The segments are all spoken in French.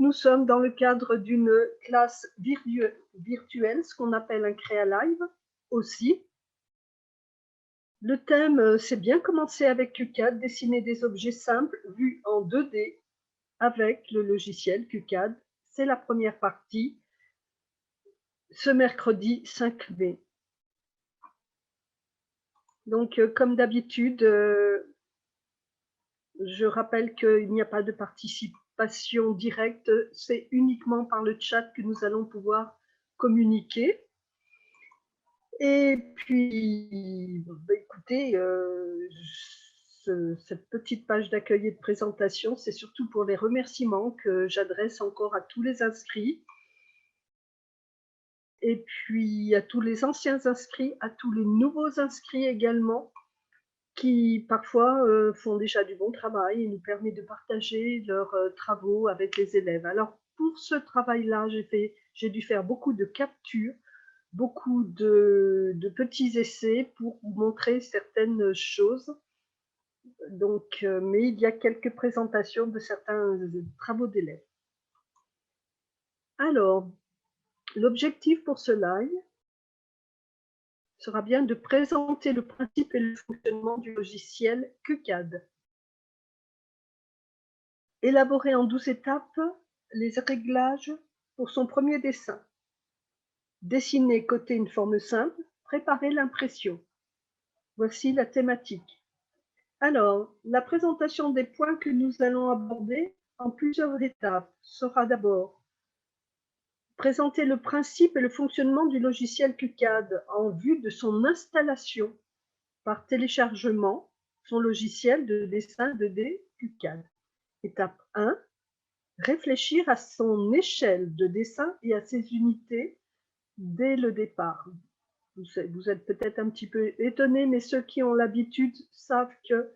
nous sommes dans le cadre d'une classe virtuelle, ce qu'on appelle un Créa Live aussi. Le thème, c'est bien commencer avec QCAD, dessiner des objets simples vus en 2D avec le logiciel QCAD. C'est la première partie, ce mercredi 5 mai. Donc, comme d'habitude, je rappelle qu'il n'y a pas de participation directe, c'est uniquement par le chat que nous allons pouvoir communiquer. Et puis, écoutez, cette petite page d'accueil et de présentation, c'est surtout pour les remerciements que j'adresse encore à tous les inscrits. Et puis à tous les anciens inscrits, à tous les nouveaux inscrits également, qui parfois font déjà du bon travail et nous permet de partager leurs travaux avec les élèves. Alors pour ce travail-là, j'ai dû faire beaucoup de captures, beaucoup de petits essais pour vous montrer certaines choses. Donc, mais il y a quelques présentations de certains travaux d'élèves. Alors, l'objectif pour ce live sera bien de présenter le principe et le fonctionnement du logiciel QCAD. Élaborer en 12 étapes les réglages pour son premier dessin. Dessiner, coter une forme simple, préparer l'impression. Voici la thématique. Alors, la présentation des points que nous allons aborder en plusieurs étapes sera d'abord présenter le principe et le fonctionnement du logiciel QCAD en vue de son installation par téléchargement, son logiciel de dessin 2D QCAD. Étape 1, réfléchir à son échelle de dessin et à ses unités dès le départ. Vous êtes peut-être un petit peu étonnés, mais ceux qui ont l'habitude savent que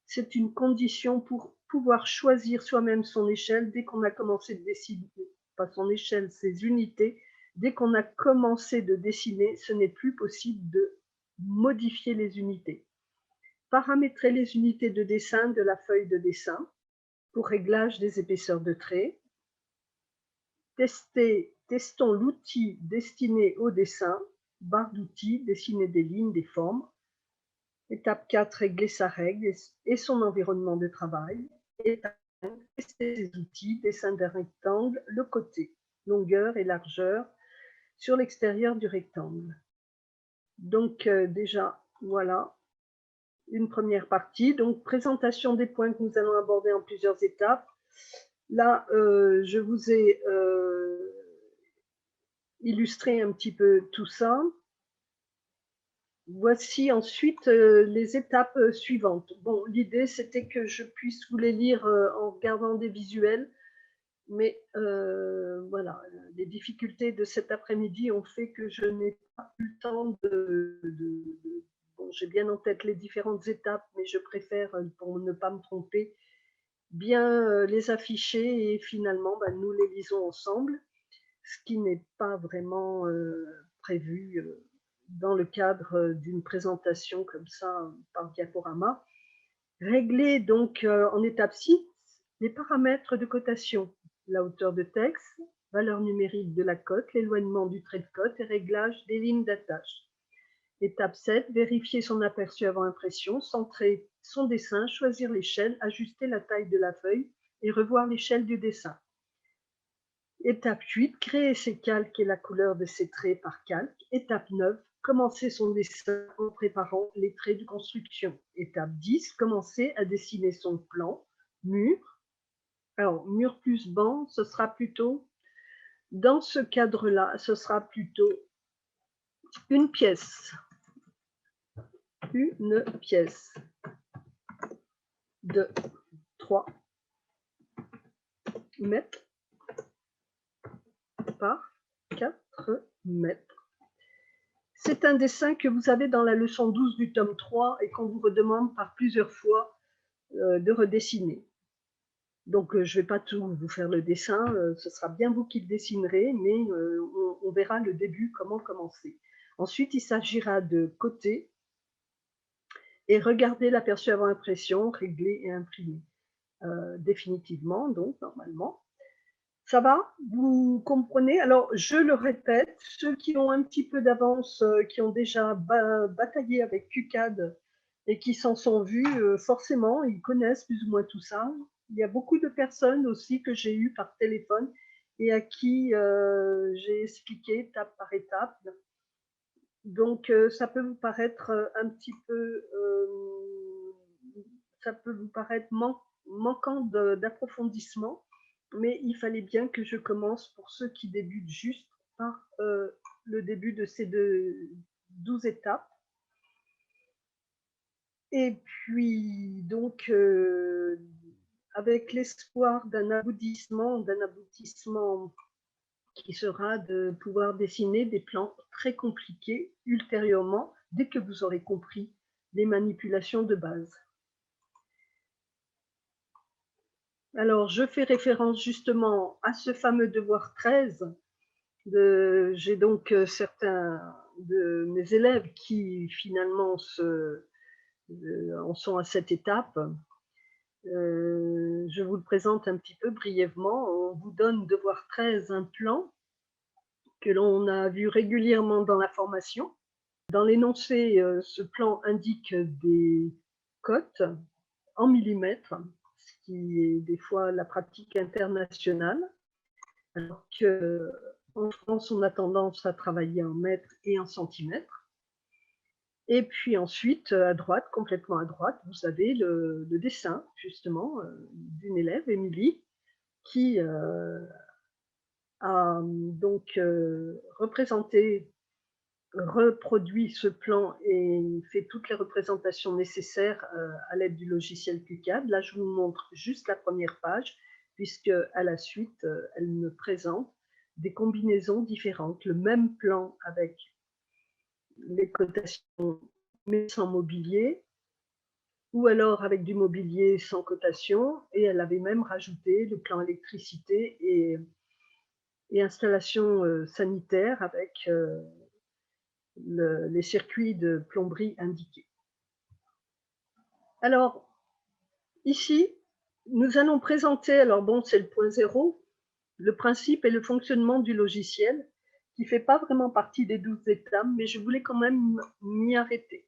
c'est une condition pour pouvoir choisir soi-même son échelle dès qu'on a commencé de dessiner, pas son échelle, ses unités. Dès qu'on a commencé de dessiner, ce n'est plus possible de modifier les unités. Paramétrer les unités de dessin de la feuille de dessin pour réglage des épaisseurs de traits. Testons l'outil destiné au dessin, barre d'outils, dessiner des lignes, des formes. Étape 4, régler sa règle et son environnement de travail. Étape 5, tester les outils, dessin d'un rectangle, le côté, longueur et largeur sur l'extérieur du rectangle. Donc déjà, voilà une première partie. Donc présentation des points que nous allons aborder en plusieurs étapes. Là, je vous ai illustré un petit peu tout ça. Voici ensuite les étapes suivantes. Bon, l'idée, c'était que je puisse vous les lire en regardant des visuels, mais voilà, les difficultés de cet après-midi ont fait que je n'ai pas eu le temps bon, j'ai bien en tête les différentes étapes, mais je préfère, pour ne pas me tromper, bien les afficher et finalement, nous les lisons ensemble, ce qui n'est pas vraiment prévu dans le cadre d'une présentation comme ça par diaporama. Régler donc en étape 6 les paramètres de cotation, la hauteur de texte, valeur numérique de la cote, l'éloignement du trait de cote et réglage des lignes d'attache. Étape 7, vérifier son aperçu avant impression, centrer son dessin, choisir l'échelle, ajuster la taille de la feuille et revoir l'échelle du dessin. Étape 8, créer ses calques et la couleur de ses traits par calque. Étape 9, commencer son dessin en préparant les traits de construction. Étape 10, commencer à dessiner son plan, mur. Alors, mur plus banc, ce sera plutôt, dans ce cadre-là, ce sera plutôt une pièce. Une pièce de 3 mètres par 4 mètres. C'est un dessin que vous avez dans la leçon 12 du tome 3 et qu'on vous redemande par plusieurs fois de redessiner. Donc, je ne vais pas tout vous faire le dessin, ce sera bien vous qui le dessinerez, mais on verra le début, comment commencer. Ensuite, il s'agira de coter et regarder l'aperçu avant impression, régler et imprimer définitivement, donc normalement. Ça va? Vous comprenez? Alors, je le répète, ceux qui ont un petit peu d'avance, qui ont déjà bataillé avec QCAD et qui s'en sont vus, forcément, ils connaissent plus ou moins tout ça. Il y a beaucoup de personnes aussi que j'ai eues par téléphone et à qui j'ai expliqué étape par étape. Donc, ça peut vous paraître un petit peu, ça peut vous paraître manquant d'approfondissement, mais il fallait bien que je commence pour ceux qui débutent juste par le début de ces 12 étapes. Et puis, donc, avec l'espoir d'un aboutissement qui sera de pouvoir dessiner des plans très compliqués ultérieurement, dès que vous aurez compris les manipulations de base. Alors, je fais référence justement à ce fameux devoir 13. J'ai donc certains de mes élèves qui finalement en sont à cette étape. Je vous le présente un petit peu brièvement. On vous donne devoir 13, un plan que l'on a vu régulièrement dans la formation. Dans l'énoncé, ce plan indique des cotes en millimètres, ce qui est des fois la pratique internationale, alors qu'en France, on a tendance à travailler en mètres et en centimètres. Et puis ensuite, à droite, complètement à droite, vous avez le dessin, justement, d'une élève, Émilie, qui a donc reproduit ce plan et fait toutes les représentations nécessaires à l'aide du logiciel QCAD. Là, je vous montre juste la première page, puisque à la suite, elle me présente des combinaisons différentes, le même plan avec les cotations mais sans mobilier, ou alors avec du mobilier sans cotation, et elle avait même rajouté le plan électricité et installation sanitaire avec les circuits de plomberie indiqués. Alors, ici, nous allons présenter, alors bon, c'est le point zéro, le principe et le fonctionnement du logiciel, qui ne fait pas vraiment partie des 12 étapes, mais je voulais quand même m'y arrêter.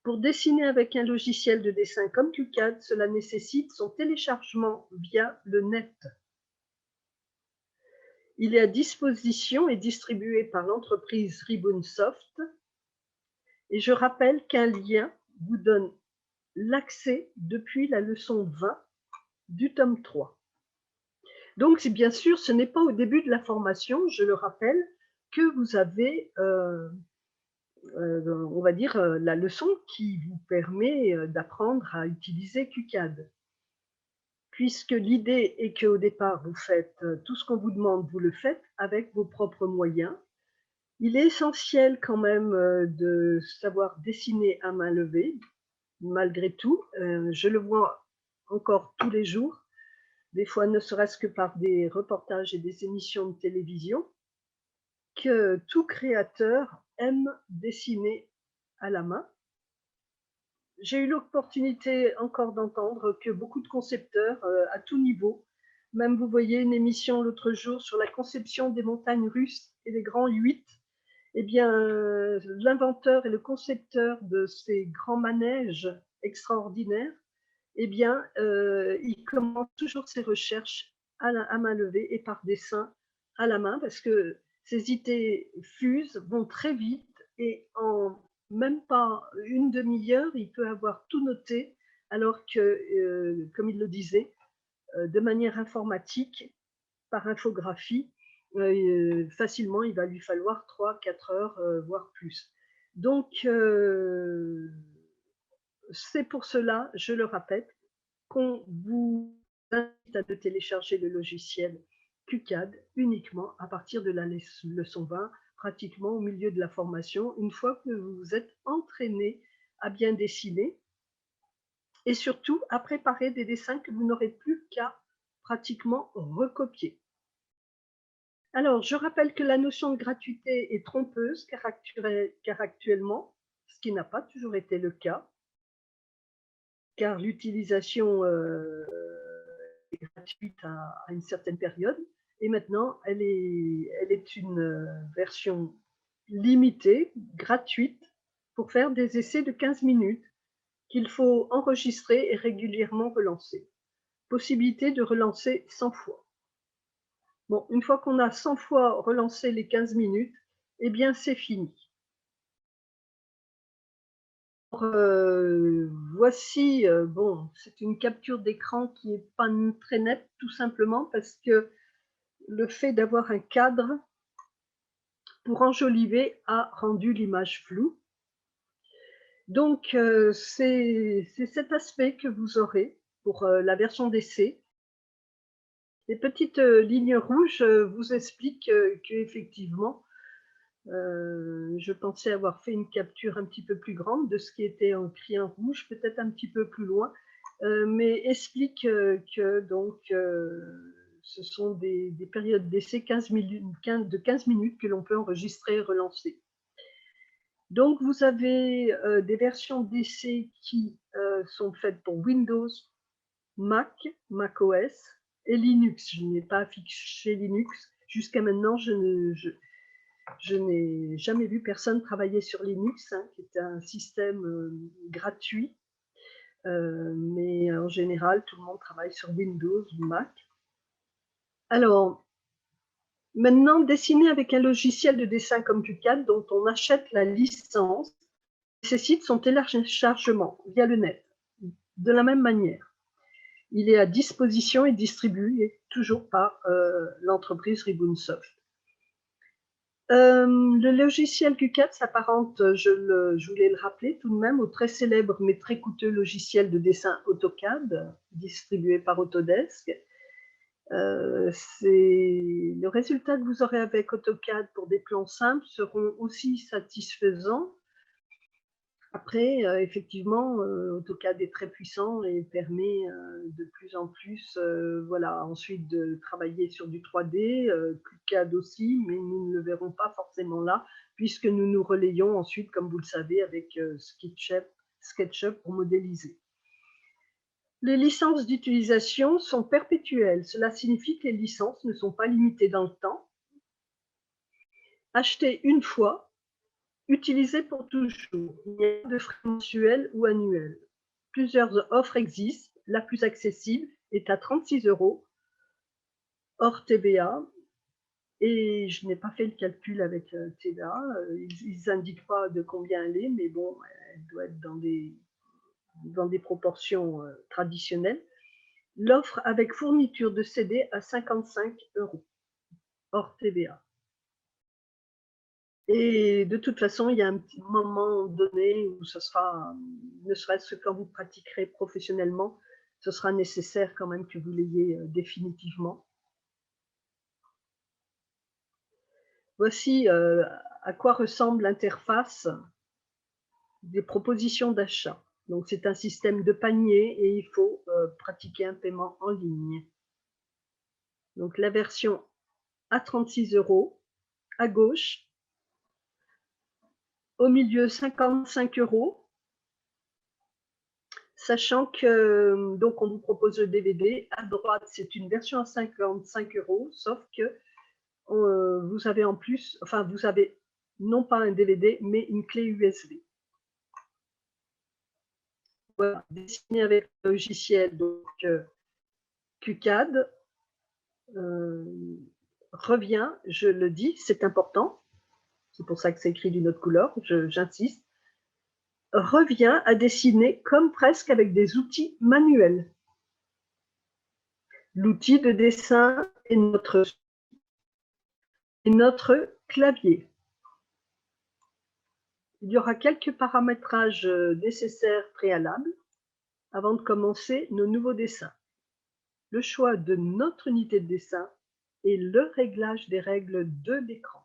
Pour dessiner avec un logiciel de dessin comme QCAD, cela nécessite son téléchargement via le net. Il est à disposition et distribué par l'entreprise Ribbonsoft. Et je rappelle qu'un lien vous donne l'accès depuis la leçon 20 du tome 3. Donc, bien sûr, ce n'est pas au début de la formation, je le rappelle, que vous avez, on va dire, la leçon qui vous permet d'apprendre à utiliser QCAD. Puisque l'idée est qu'au départ, vous faites tout ce qu'on vous demande, vous le faites avec vos propres moyens. Il est essentiel quand même de savoir dessiner à main levée, malgré tout. Je le vois encore tous les jours, des fois ne serait-ce que par des reportages et des émissions de télévision, que tout créateur aime dessiner à la main. J'ai eu l'opportunité encore d'entendre que beaucoup de concepteurs à tout niveau, même vous voyez une émission l'autre jour sur la conception des montagnes russes et des grands 8, eh bien, l'inventeur et le concepteur de ces grands manèges extraordinaires, eh bien, il commence toujours ses recherches à main levée et par dessin à la main, parce que ces idées fusent, vont très vite, et en même pas une demi-heure, il peut avoir tout noté, alors que, comme il le disait, de manière informatique, par infographie, facilement, il va lui falloir 3-4 heures, voire plus. Donc, c'est pour cela, je le répète, qu'on vous invite à télécharger le logiciel QCAD uniquement à partir de la leçon 20, pratiquement au milieu de la formation, une fois que vous vous êtes entraîné à bien dessiner et surtout à préparer des dessins que vous n'aurez plus qu'à pratiquement recopier. Alors, je rappelle que la notion de gratuité est trompeuse car actuellement, ce qui n'a pas toujours été le cas, car l'utilisation est gratuite à une certaine période. Et maintenant, elle est une version limitée, gratuite, pour faire des essais de 15 minutes qu'il faut enregistrer et régulièrement relancer. Possibilité de relancer 100 fois. Bon, une fois qu'on a 100 fois relancé les 15 minutes, eh bien, c'est fini. Voici, bon, c'est une capture d'écran qui n'est pas très nette, tout simplement parce que le fait d'avoir un cadre pour enjoliver a rendu l'image floue. Donc, c'est cet aspect que vous aurez pour la version d'essai. Les petites lignes rouges vous expliquent qu'effectivement, je pensais avoir fait une capture un petit peu plus grande de ce qui était écrit en rouge, peut-être un petit peu plus loin, mais explique que donc ce sont des périodes d'essai de 15 minutes que l'on peut enregistrer et relancer. Donc vous avez des versions d'essai qui sont faites pour Windows, Mac, macOS et Linux. Je n'ai pas affiché Linux. Jusqu'à maintenant, je n'ai jamais vu personne travailler sur Linux, hein, qui est un système gratuit, mais en général, tout le monde travaille sur Windows ou Mac. Alors, maintenant, dessiner avec un logiciel de dessin comme KiCad, dont on achète la licence, nécessite son téléchargement via le net, de la même manière. Il est à disposition et distribué toujours par l'entreprise Ribbonsoft. Le logiciel KiCad s'apparente, je voulais le rappeler tout de même, au très célèbre mais très coûteux logiciel de dessin AutoCAD, distribué par Autodesk. Le résultat que vous aurez avec AutoCAD pour des plans simples seront aussi satisfaisants. Après, effectivement, AutoCAD est très puissant et permet de plus en plus, voilà, ensuite de travailler sur du 3D, KiCad aussi, mais nous ne le verrons pas forcément là, puisque nous nous relayons ensuite, comme vous le savez, avec SketchUp pour modéliser. Les licences d'utilisation sont perpétuelles. Cela signifie que les licences ne sont pas limitées dans le temps. Achetées une fois, utilisées pour toujours. Il n'y a pas de frais mensuels ou annuels. Plusieurs offres existent. La plus accessible est à 36 € hors TVA. Et je n'ai pas fait le calcul avec TVA. Ils n'indiquent pas de combien elle est, mais bon, elle doit être dans des proportions traditionnelles. L'offre avec fourniture de CD à 55 € hors TVA. Et de toute façon, il y a un petit moment donné où ce sera, ne serait-ce que quand vous pratiquerez professionnellement, ce sera nécessaire quand même que vous l'ayez définitivement. Voici à quoi ressemble l'interface des propositions d'achat. Donc c'est un système de panier et il faut pratiquer un paiement en ligne. Donc la version à 36 € à gauche, au milieu 55 €, sachant que donc on vous propose le DVD. À droite, c'est une version à 55 €, sauf que vous avez en plus, enfin vous avez non pas un DVD, mais une clé USB. Voilà, dessiné avec le logiciel donc KiCad revient, je le dis, c'est important, c'est pour ça que c'est écrit d'une autre couleur, j'insiste, revient à dessiner comme presque avec des outils manuels. L'outil de dessin est notre clavier. Il y aura quelques paramétrages nécessaires préalables avant de commencer nos nouveaux dessins. Le choix de notre unité de dessin et le réglage des règles de l'écran.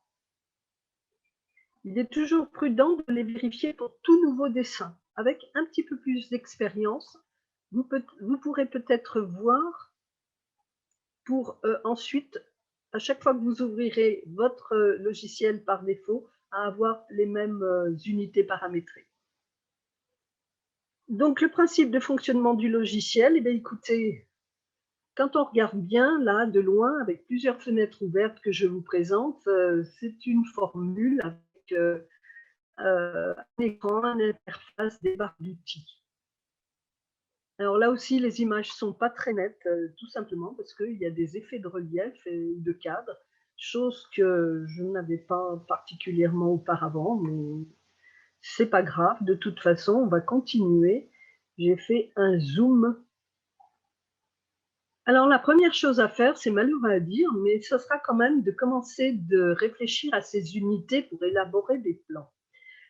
Il est toujours prudent de les vérifier pour tout nouveau dessin. Avec un petit peu plus d'expérience, vous pourrez peut-être voir pour ensuite, à chaque fois que vous ouvrirez votre logiciel par défaut, à avoir les mêmes unités paramétrées. Donc le principe de fonctionnement du logiciel, eh bien, écoutez, quand on regarde bien, là, de loin, avec plusieurs fenêtres ouvertes que je vous présente, c'est une formule avec un écran, une interface, des barres d'outils. Alors là aussi, les images ne sont pas très nettes, tout simplement parce qu'il y a des effets de relief et de cadre, chose que je n'avais pas particulièrement auparavant, mais c'est pas grave. De toute façon, on va continuer. J'ai fait un zoom. Alors la première chose à faire, c'est malheureux à dire, mais ce sera quand même de commencer de réfléchir à ces unités pour élaborer des plans.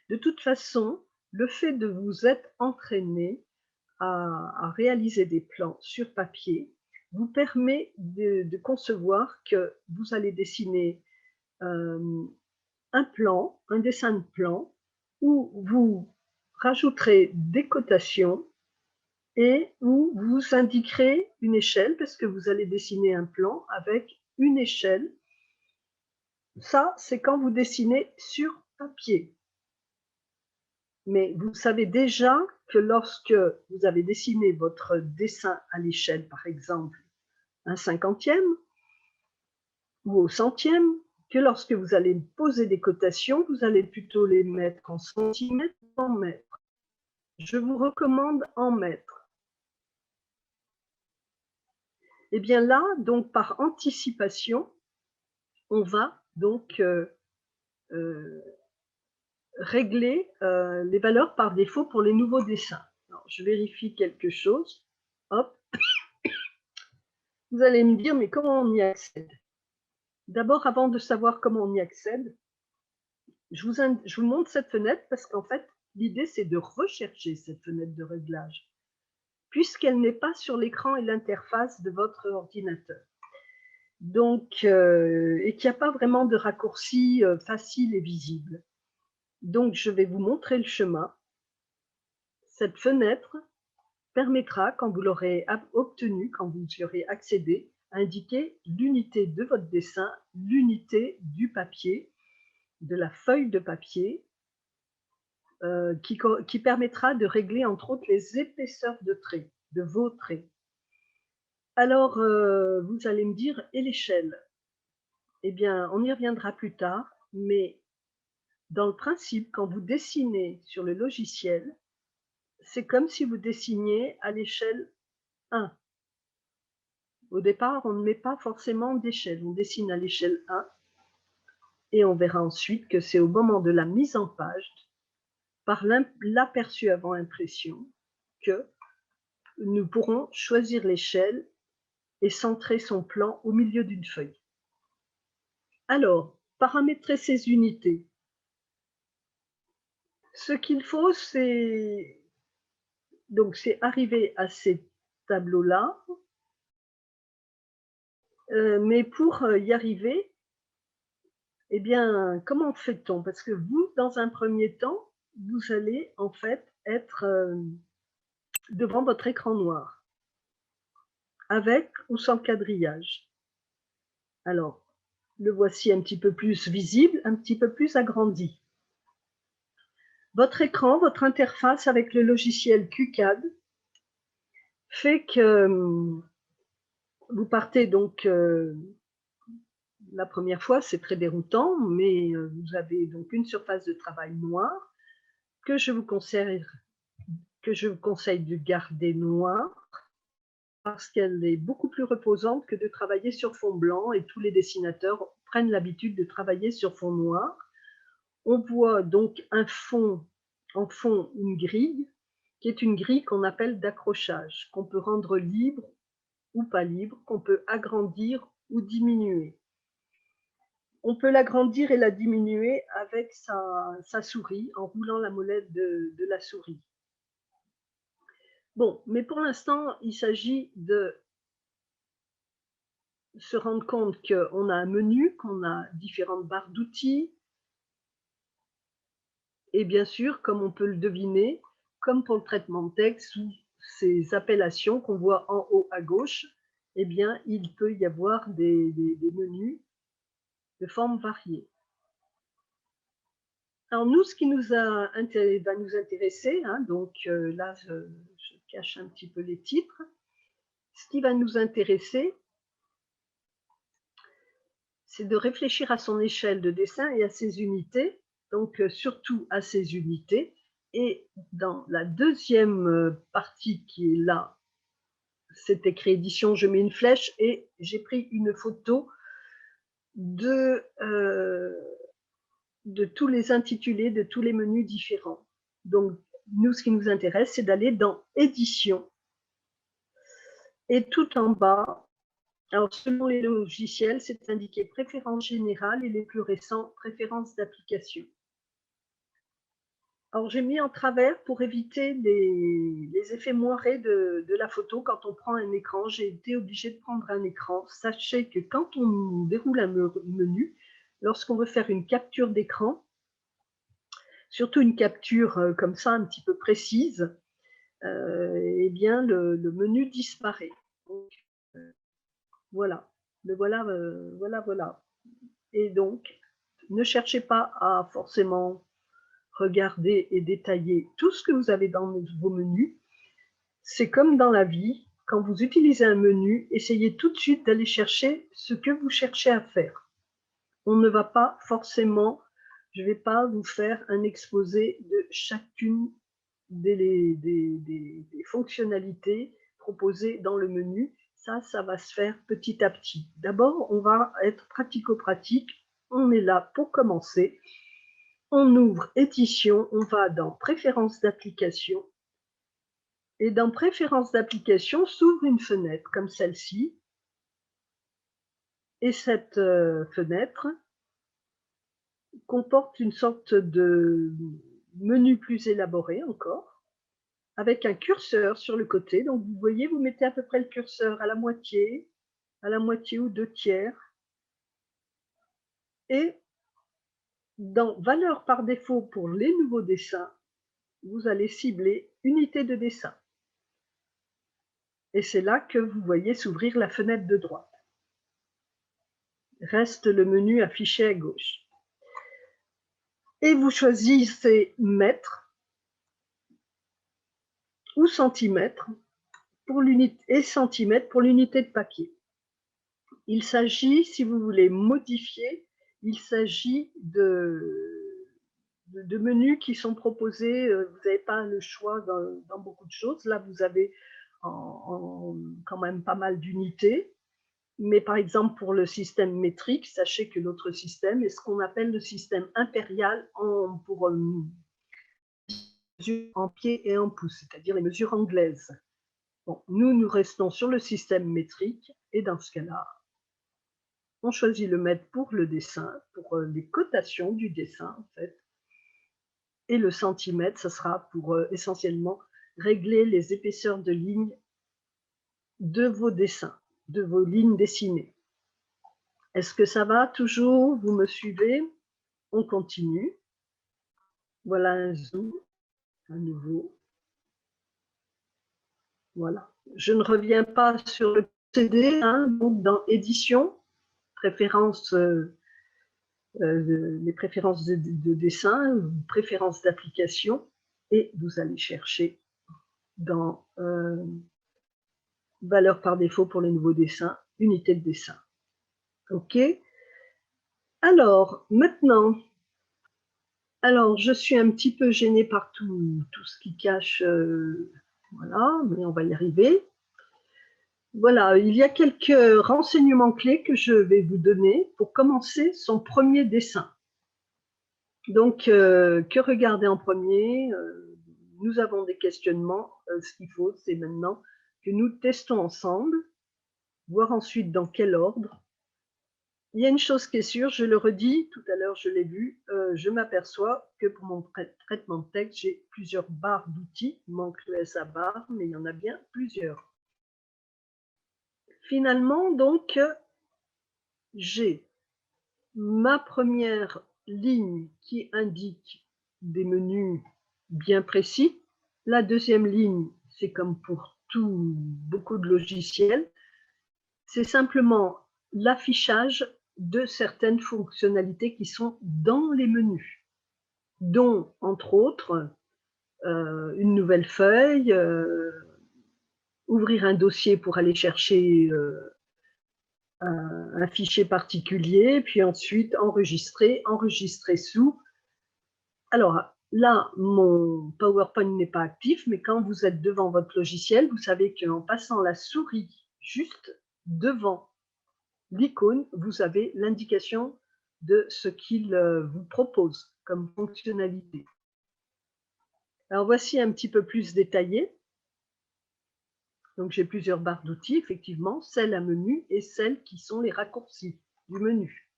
De toute façon, le fait de vous être entraîné à réaliser des plans sur papier vous permet de concevoir que vous allez dessiner un plan, un dessin de plan, où vous rajouterez des cotations et où vous indiquerez une échelle, parce que vous allez dessiner un plan avec une échelle. Ça, c'est quand vous dessinez sur papier. Mais vous savez déjà que lorsque vous avez dessiné votre dessin à l'échelle, par exemple, un 50e ou au centième, que lorsque vous allez poser des cotations, vous allez plutôt les mettre en centimètres ou en mètres. Je vous recommande en mètres. Et bien là, donc par anticipation, on va donc régler les valeurs par défaut pour les nouveaux dessins. Alors, je vérifie quelque chose. Hop. Vous allez me dire, mais comment on y accède? D'abord, avant de savoir comment on y accède, je vous montre cette fenêtre parce qu'en fait, l'idée, c'est de rechercher cette fenêtre de réglage, puisqu'elle n'est pas sur l'écran et l'interface de votre ordinateur. Donc, et qu'il n'y a pas vraiment de raccourci facile et visible. Donc, je vais vous montrer le chemin. Cette fenêtre permettra, quand vous l'aurez obtenu, quand vous y aurez accédé, à indiquer l'unité de votre dessin, l'unité du papier, de la feuille de papier, qui permettra de régler entre autres les épaisseurs de traits, de vos traits. Alors, vous allez me dire, et l'échelle? Eh bien, on y reviendra plus tard, mais dans le principe, quand vous dessinez sur le logiciel, c'est comme si vous dessiniez à l'échelle 1. Au départ, on ne met pas forcément d'échelle, on dessine à l'échelle 1 et on verra ensuite que c'est au moment de la mise en page, par l'aperçu avant impression, que nous pourrons choisir l'échelle et centrer son plan au milieu d'une feuille. Alors, paramétrer ces unités. Ce qu'il faut, c'est arriver à ces tableaux-là, mais pour y arriver, eh bien, comment fait-on? Parce que vous, dans un premier temps, vous allez en fait être devant votre écran noir, avec ou sans quadrillage. Alors, le voici un petit peu plus visible, un petit peu plus agrandi. Votre écran, votre interface avec le logiciel QCAD fait que vous partez donc la première fois, c'est très déroutant, mais vous avez donc une surface de travail noire que je vous conseille de garder noire parce qu'elle est beaucoup plus reposante que de travailler sur fond blanc et tous les dessinateurs prennent l'habitude de travailler sur fond noir. On voit donc un fond, en fond une grille, qui est une grille qu'on appelle d'accrochage, qu'on peut rendre libre ou pas libre, qu'on peut agrandir ou diminuer. On peut l'agrandir et la diminuer avec sa souris, en roulant la molette de la souris. Bon, mais pour l'instant, il s'agit de se rendre compte qu'on a un menu, qu'on a différentes barres d'outils, et bien sûr, comme on peut le deviner, comme pour le traitement de texte, sous ces appellations qu'on voit en haut à gauche, eh bien, il peut y avoir des menus de formes variées. Alors nous, ce qui va nous intéresser, hein, donc là, je cache un petit peu les titres. Ce qui va nous intéresser, c'est de réfléchir à son échelle de dessin et à ses unités, donc surtout à ses unités. Et dans la deuxième partie qui est là, c'est écrit édition, je mets une flèche et j'ai pris une photo de tous les intitulés, de tous les menus différents. Donc, nous, ce qui nous intéresse, c'est d'aller dans édition. Et tout en bas, alors selon les logiciels, c'est indiqué préférences générales et les plus récents, préférences d'application. Alors, j'ai mis en travers pour éviter les effets moirés de la photo quand on prend un écran. J'ai été obligée de prendre un écran. Sachez que quand on déroule un menu, lorsqu'on veut faire une capture d'écran, surtout une capture comme ça, un petit peu précise, eh bien, le menu disparaît. Donc, voilà, voilà. Et donc, ne cherchez pas à forcément regarder et détailler tout ce que vous avez dans vos menus. C'est comme dans la vie, quand vous utilisez un menu, essayez tout de suite d'aller chercher ce que vous cherchez à faire. On ne va pas forcément, je ne vais pas vous faire un exposé de chacune des fonctionnalités proposées dans le menu. Ça va se faire petit à petit. D'abord, on va être pratico-pratique. On est là pour commencer. On ouvre édition, on va dans préférences d'application. Et dans préférences d'application s'ouvre une fenêtre comme celle-ci. Et cette fenêtre comporte une sorte de menu plus élaboré encore, avec un curseur sur le côté. Donc vous voyez, vous mettez à peu près le curseur à la moitié ou 2/3. Et dans valeur par défaut pour les nouveaux dessins, vous allez cibler unité de dessin. Et c'est là que vous voyez s'ouvrir la fenêtre de droite. Reste le menu affiché à gauche. Et vous choisissez mètres ou centimètres pour l'unité et centimètres pour l'unité de papier. Il s'agit, si vous voulez modifier, il s'agit de menus qui sont proposés. Vous n'avez pas le choix dans beaucoup de choses. Là, vous avez quand même pas mal d'unités. Mais par exemple, pour le système métrique, sachez que notre système est ce qu'on appelle le système impérial pour mesures en pieds et en pouces, c'est-à-dire les mesures anglaises. Bon, nous restons sur le système métrique et dans ce cas-là, on choisit le mètre pour le dessin, pour les cotations du dessin en fait. Et le centimètre, ça sera pour essentiellement régler les épaisseurs de lignes de vos dessins, de vos lignes dessinées. Est-ce que ça va toujours? Vous me suivez? On continue. Voilà un zoom à nouveau. Voilà. Je ne reviens pas sur le procédé, hein, donc dans édition, préférences, les préférences de dessin, préférences d'application, et vous allez chercher dans valeur par défaut pour les nouveaux dessins, unité de dessin. OK? Alors, maintenant, je suis un petit peu gênée par tout ce qui cache, voilà, mais on va y arriver. Voilà, il y a quelques renseignements clés que je vais vous donner pour commencer son premier dessin. Donc, que regarder en premier? Nous avons des questionnements. Ce qu'il faut, c'est maintenant que nous testons ensemble, voir ensuite dans quel ordre. Il y a une chose qui est sûre, je le redis, tout à l'heure je l'ai vu, je m'aperçois que pour mon traitement de texte, j'ai plusieurs barres d'outils. Il manque le SA barre, mais il y en a bien plusieurs. Finalement, donc, j'ai ma première ligne qui indique des menus bien précis. La deuxième ligne, c'est comme pour beaucoup de logiciels, c'est simplement l'affichage de certaines fonctionnalités qui sont dans les menus, dont, entre autres, une nouvelle feuille, ouvrir un dossier pour aller chercher un fichier particulier, puis ensuite enregistrer, enregistrer sous. Alors là, mon PowerPoint n'est pas actif, mais quand vous êtes devant votre logiciel, vous savez qu'en passant la souris juste devant l'icône, vous avez l'indication de ce qu'il vous propose comme fonctionnalité. Alors voici un petit peu plus détaillé. Donc j'ai plusieurs barres d'outils, effectivement, celles à menu et celles qui sont les raccourcis du menu.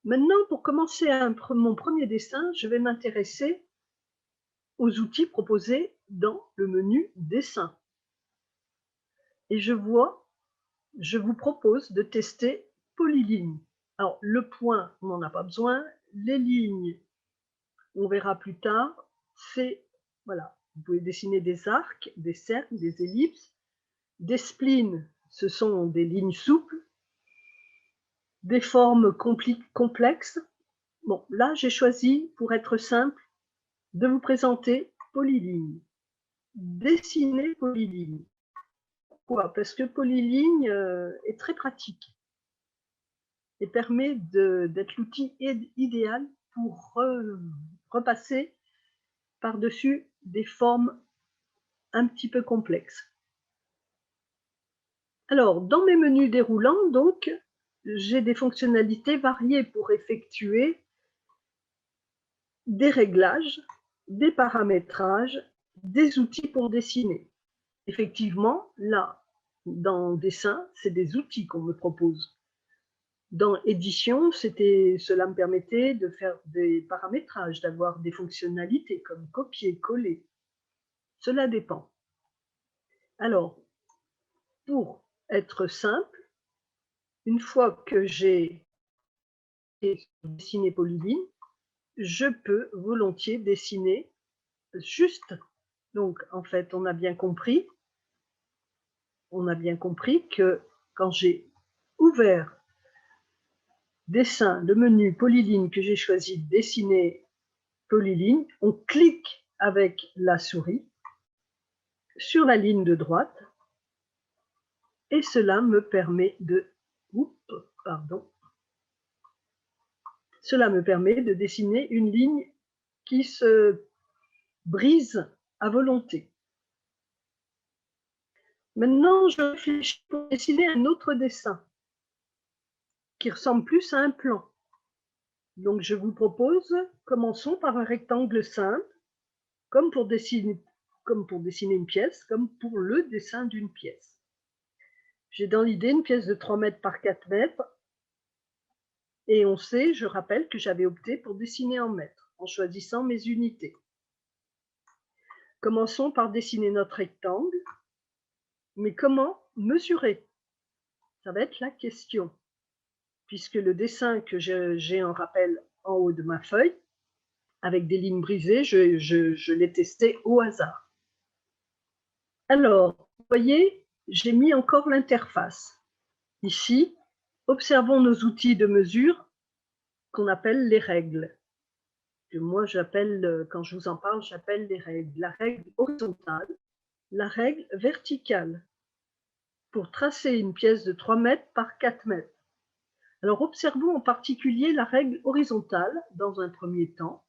Maintenant, pour commencer mon premier dessin, je vais m'intéresser aux outils proposés dans le menu dessin. Et je vous propose de tester Polyline. Alors le point, on n'en a pas besoin. Les lignes, on verra plus tard. C'est, voilà, vous pouvez dessiner des arcs, des cercles, des ellipses. Des splines, ce sont des lignes souples. Des formes complexes. Bon, là, j'ai choisi, pour être simple, de vous présenter Polyline. Dessiner Polyline. Pourquoi? Parce que Polyline est très pratique et permet d'être l'outil idéal pour repasser par-dessus des formes un petit peu complexes. Alors, dans mes menus déroulants, donc, j'ai des fonctionnalités variées pour effectuer des réglages, des paramétrages, des outils pour dessiner. Effectivement, là, dans Dessin, c'est des outils qu'on me propose. Dans Édition, cela me permettait de faire des paramétrages, d'avoir des fonctionnalités comme copier, coller. Cela dépend. Alors, pour être simple, une fois que j'ai dessiné Polyline, je peux volontiers dessiner juste. Donc, en fait, on a bien compris que quand j'ai ouvert Dessin, le menu Polyline que j'ai choisi de dessiner Polyline, on clique avec la souris sur la ligne de droite et cela me permet de dessiner une ligne qui se brise à volonté. Maintenant, je réfléchis pour dessiner un autre dessin qui ressemble plus à un plan. Donc, je vous propose, commençons par un rectangle simple, comme pour dessiner une pièce, comme pour le dessin d'une pièce. J'ai dans l'idée une pièce de 3 mètres par 4 mètres, et je rappelle que j'avais opté pour dessiner en mètres, en choisissant mes unités. Commençons par dessiner notre rectangle, mais comment mesurer? Ça va être la question, puisque le dessin que j'ai en rappel en haut de ma feuille, avec des lignes brisées, je l'ai testé au hasard. Alors, vous voyez, j'ai mis encore l'interface. Ici, observons nos outils de mesure qu'on appelle les règles. Que moi, quand je vous en parle, j'appelle les règles. La règle horizontale, la règle verticale, pour tracer une pièce de 3 mètres par 4 mètres. Alors, observons en particulier la règle horizontale dans un premier temps.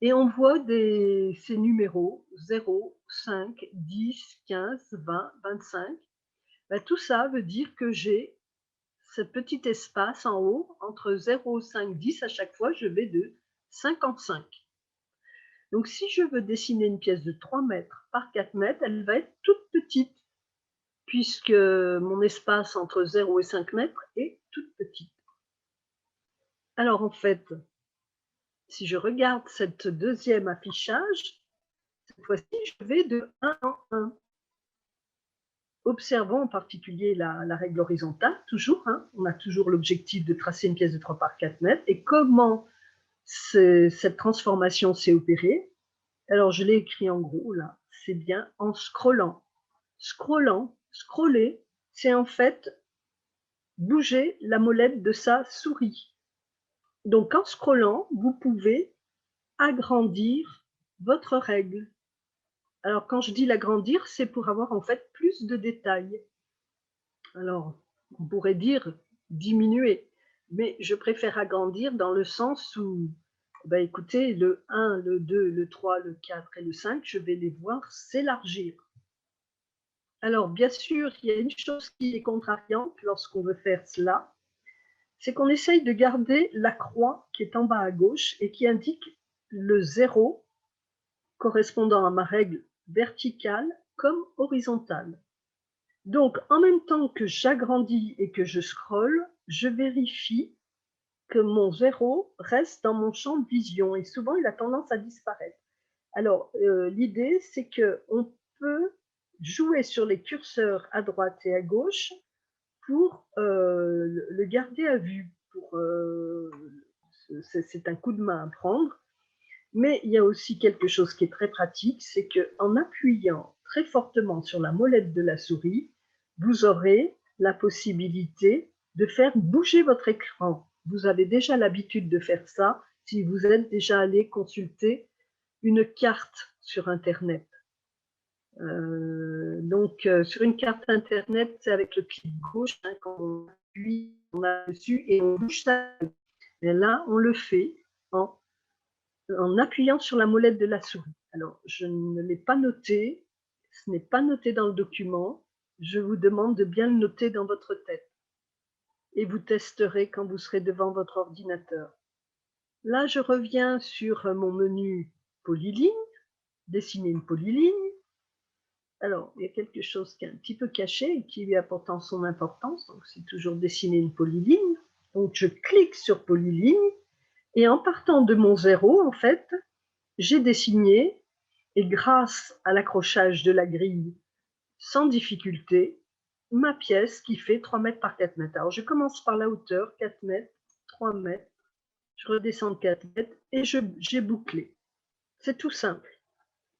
Et on voit ces numéros 0, 5, 10, 15, 20, 25. Ben, tout ça veut dire que j'ai ce petit espace en haut, entre 0, 5, 10, à chaque fois, je vais de 55. Donc, si je veux dessiner une pièce de 3 mètres par 4 mètres, elle va être toute petite, puisque mon espace entre 0 et 5 mètres est toute petite. Alors, en fait, si je regarde cette deuxième affichage, cette fois-ci, je vais de 1 en 1. Observons en particulier la règle horizontale, toujours. On a toujours l'objectif de tracer une pièce de 3 par 4 mètres. Et comment cette transformation s'est opérée? Alors, je l'ai écrit en gros, là. C'est bien en scrollant. Scroller, c'est en fait bouger la molette de sa souris. Donc, en scrollant, vous pouvez agrandir votre règle. Alors, quand je dis l'agrandir, c'est pour avoir en fait plus de détails. Alors, on pourrait dire diminuer, mais je préfère agrandir dans le sens où, bah, écoutez, le 1, le 2, le 3, le 4 et le 5, je vais les voir s'élargir. Alors, bien sûr, il y a une chose qui est contrariante lorsqu'on veut faire cela, c'est qu'on essaye de garder la croix qui est en bas à gauche et qui indique le 0 correspondant à ma règle verticale comme horizontale. Donc, en même temps que j'agrandis et que je scrolle, je vérifie que mon 0 reste dans mon champ de vision et souvent il a tendance à disparaître. Alors, l'idée, c'est qu'on peut jouer sur les curseurs à droite et à gauche pour le garder à vue. C'est un coup de main à prendre. Mais il y a aussi quelque chose qui est très pratique, c'est qu'en appuyant très fortement sur la molette de la souris, vous aurez la possibilité de faire bouger votre écran. Vous avez déjà l'habitude de faire ça si vous êtes déjà allé consulter une carte sur Internet. Sur une carte Internet, c'est avec le clic gauche, hein, quand on appuie, on a dessus et on bouge ça. Et là, on le fait en appuyant sur la molette de la souris. Alors, je ne l'ai pas noté, ce n'est pas noté dans le document, je vous demande de bien le noter dans votre tête et vous testerez quand vous serez devant votre ordinateur. Là, je reviens sur mon menu polyligne, dessiner une polyligne. Alors, il y a quelque chose qui est un petit peu caché et qui lui a pourtant son importance, donc c'est toujours dessiner une polyligne. Donc, je clique sur polyligne et en partant de mon 0, en fait, j'ai dessiné, et grâce à l'accrochage de la grille, sans difficulté, ma pièce qui fait 3 mètres par 4 mètres. Alors, je commence par la hauteur, 4 mètres, 3 mètres, je redescends de 4 mètres et j'ai bouclé. C'est tout simple.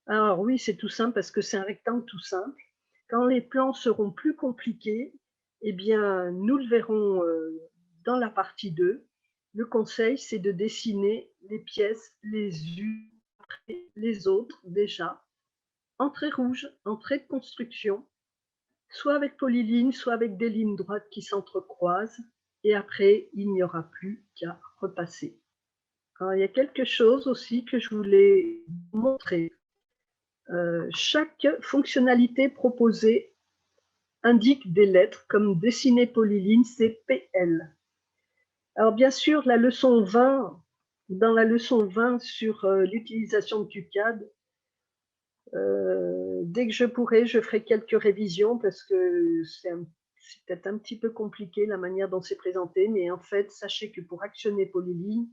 Alors oui, c'est tout simple parce que c'est un rectangle tout simple. Quand les plans seront plus compliqués, eh bien, nous le verrons dans la partie 2. Le conseil, c'est de dessiner les pièces les unes après les autres déjà, en traits rouges, en traits de construction, soit avec polyligne, soit avec des lignes droites qui s'entrecroisent. Et après, il n'y aura plus qu'à repasser. Alors, il y a quelque chose aussi que je voulais vous montrer. Chaque fonctionnalité proposée indique des lettres comme dessiner polyline, c'est PL. Alors bien sûr, la leçon 20, dans la leçon 20 sur l'utilisation de QCAD, dès que je pourrai, je ferai quelques révisions parce que c'est peut-être un petit peu compliqué la manière dont c'est présenté, mais en fait, sachez que pour actionner polyline,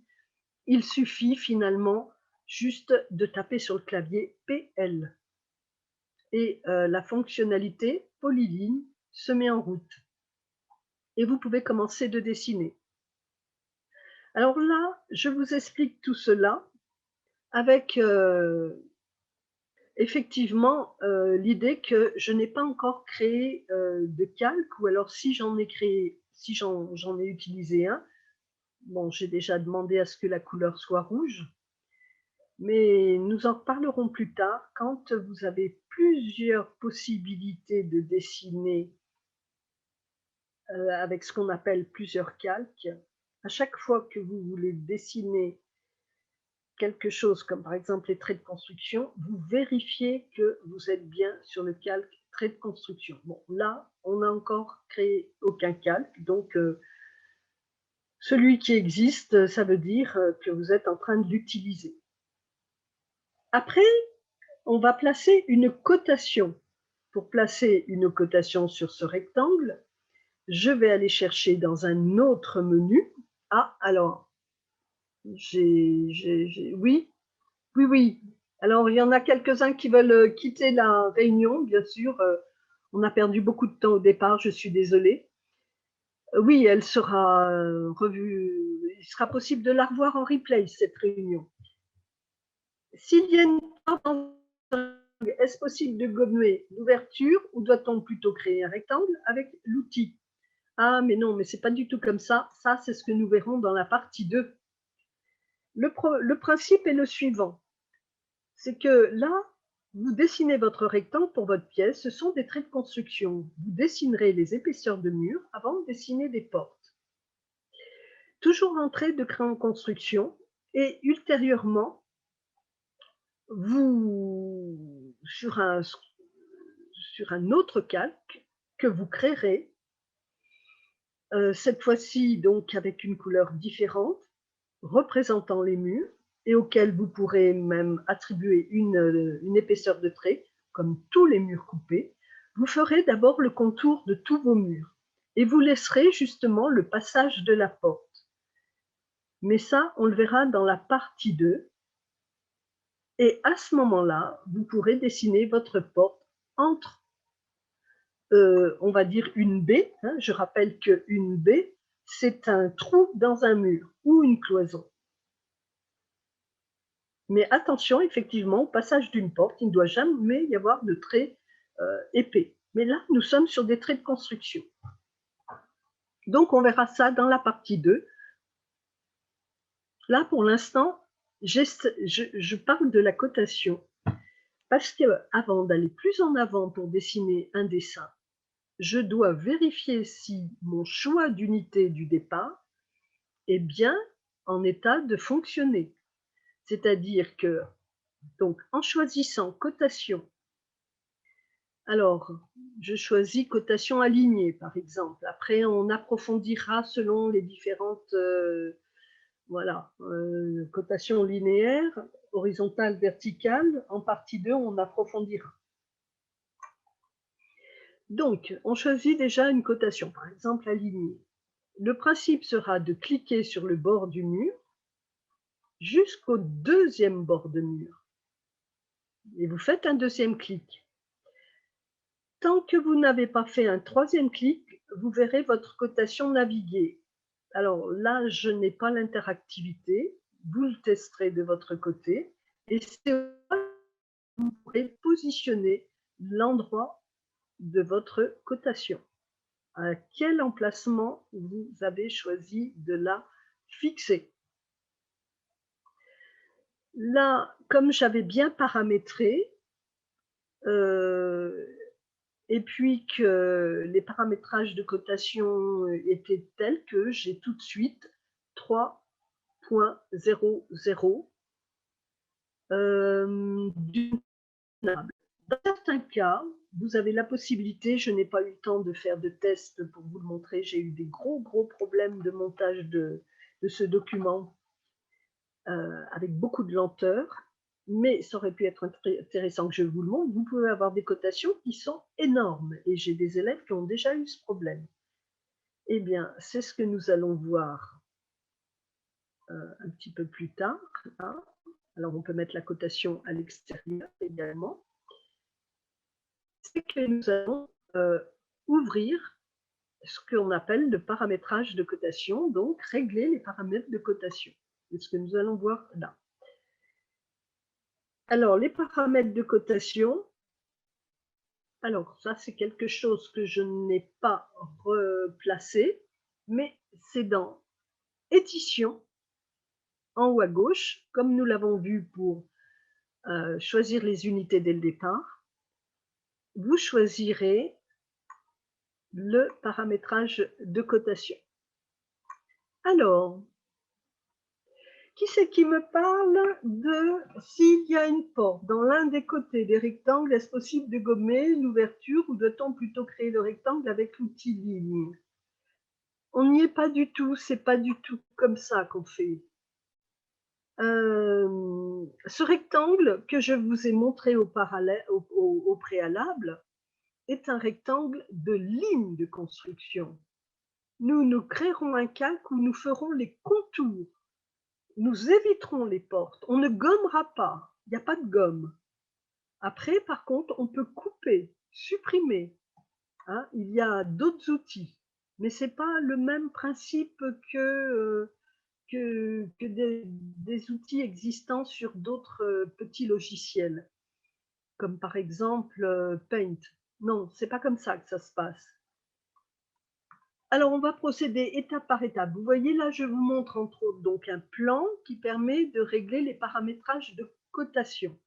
il suffit finalement juste de taper sur le clavier PL. Et la fonctionnalité polyligne se met en route. Et vous pouvez commencer de dessiner. Alors là, je vous explique tout cela avec effectivement l'idée que je n'ai pas encore créé de calque, ou alors si j'en ai créé, si j'en ai utilisé un, bon, j'ai déjà demandé à ce que la couleur soit rouge, mais nous en reparlerons plus tard quand vous avez plusieurs possibilités de dessiner avec ce qu'on appelle plusieurs calques. À chaque fois que vous voulez dessiner quelque chose, comme par exemple les traits de construction, vous vérifiez que vous êtes bien sur le calque trait de construction. Bon, là, on n'a encore créé aucun calque, donc celui qui existe, ça veut dire que vous êtes en train de l'utiliser. Après, on va placer une cotation. Pour placer une cotation sur ce rectangle, je vais aller chercher dans un autre menu. Ah, alors, oui, oui, oui. Alors, il y en a quelques-uns qui veulent quitter la réunion, bien sûr. On a perdu beaucoup de temps au départ, je suis désolée. Oui, elle sera revue. Il sera possible de la revoir en replay, cette réunion. S'il y a une est-ce possible de gommer l'ouverture ou doit-on plutôt créer un rectangle avec l'outil? Ah, mais non, mais c'est pas du tout comme ça. Ça, c'est ce que nous verrons dans la partie 2. Le principe est le suivant. C'est que là, Vous dessinez votre rectangle pour votre pièce, ce sont des traits de construction. Vous dessinerez les épaisseurs de murs avant de dessiner des portes. Toujours en trait de crayon construction et ultérieurement, vous, sur un autre calque que vous créerez, cette fois-ci donc avec une couleur différente, représentant les murs et auquel vous pourrez même attribuer une épaisseur de trait, comme tous les murs coupés. Vous ferez d'abord le contour de tous vos murs et vous laisserez justement le passage de la porte. Mais ça, on le verra dans la partie 2. Et à ce moment-là, vous pourrez dessiner votre porte entre, on va dire, une baie. Hein, je rappelle qu'une baie, c'est un trou dans un mur ou une cloison. Mais attention, effectivement, au passage d'une porte, il ne doit jamais y avoir de traits épais. Mais là, nous sommes sur des traits de construction. Donc, on verra ça dans la partie 2. Là, pour l'instant, je parle de la cotation. Parce qu'avant d'aller plus en avant pour dessiner un dessin, je dois vérifier si mon choix d'unité du départ est bien en état de fonctionner. C'est-à-dire que, donc, en choisissant cotation, alors, je choisis cotation alignée, par exemple. Après, on approfondira selon les différentes cotations linéaires, horizontales, verticales. En partie 2, on approfondira. Donc, on choisit déjà une cotation, par exemple alignée. Le principe sera de cliquer sur le bord du mur jusqu'au deuxième bord de mur. Et vous faites un deuxième clic. Tant que vous n'avez pas fait un troisième clic, vous verrez votre cotation naviguer. Alors là, je n'ai pas l'interactivité. Vous le testerez de votre côté. Et c'est là que vous pourrez positionner l'endroit de votre cotation. À quel emplacement vous avez choisi de la fixer. Là, comme j'avais bien paramétré, et puis que les paramétrages de cotation étaient tels que j'ai tout de suite 3.00 d'une table. Dans certains cas, vous avez la possibilité, je n'ai pas eu le temps de faire de test pour vous le montrer, j'ai eu des gros problèmes de montage de ce document avec beaucoup de lenteur, mais ça aurait pu être intéressant que je vous le montre. Vous pouvez avoir des cotations qui sont énormes et j'ai des élèves qui ont déjà eu ce problème. Eh bien, c'est ce que nous allons voir un petit peu plus tard. Hein. Alors, on peut mettre la cotation à l'extérieur également. C'est que nous allons ouvrir ce qu'on appelle le paramétrage de cotation, donc régler les paramètres de cotation. C'est ce que nous allons voir là. Alors, les paramètres de cotation, alors ça c'est quelque chose que je n'ai pas replacé, mais c'est dans édition, en haut à gauche, comme nous l'avons vu pour choisir les unités dès le départ. Vous choisirez le paramétrage de cotation. Alors, qui c'est qui me parle de s'il y a une porte dans l'un des côtés des rectangles, est-ce possible de gommer l'ouverture ou doit-on plutôt créer le rectangle avec l'outil ligne? On n'y est pas du tout, c'est pas du tout comme ça qu'on fait. Ce rectangle que je vous ai montré au préalable est un rectangle de ligne de construction. Nous créerons un calque où nous ferons les contours. Nous éviterons les portes. On ne gommera pas. Il n'y a pas de gomme. Après, par contre, on peut couper, supprimer. Hein, il y a d'autres outils. Mais ce n'est pas le même principe que des outils existants sur d'autres petits logiciels, comme par exemple Paint. Non, c'est pas comme ça que ça se passe. Alors, on va procéder étape par étape. Vous voyez là, je vous montre entre autres donc un plan qui permet de régler les paramétrages de cotation.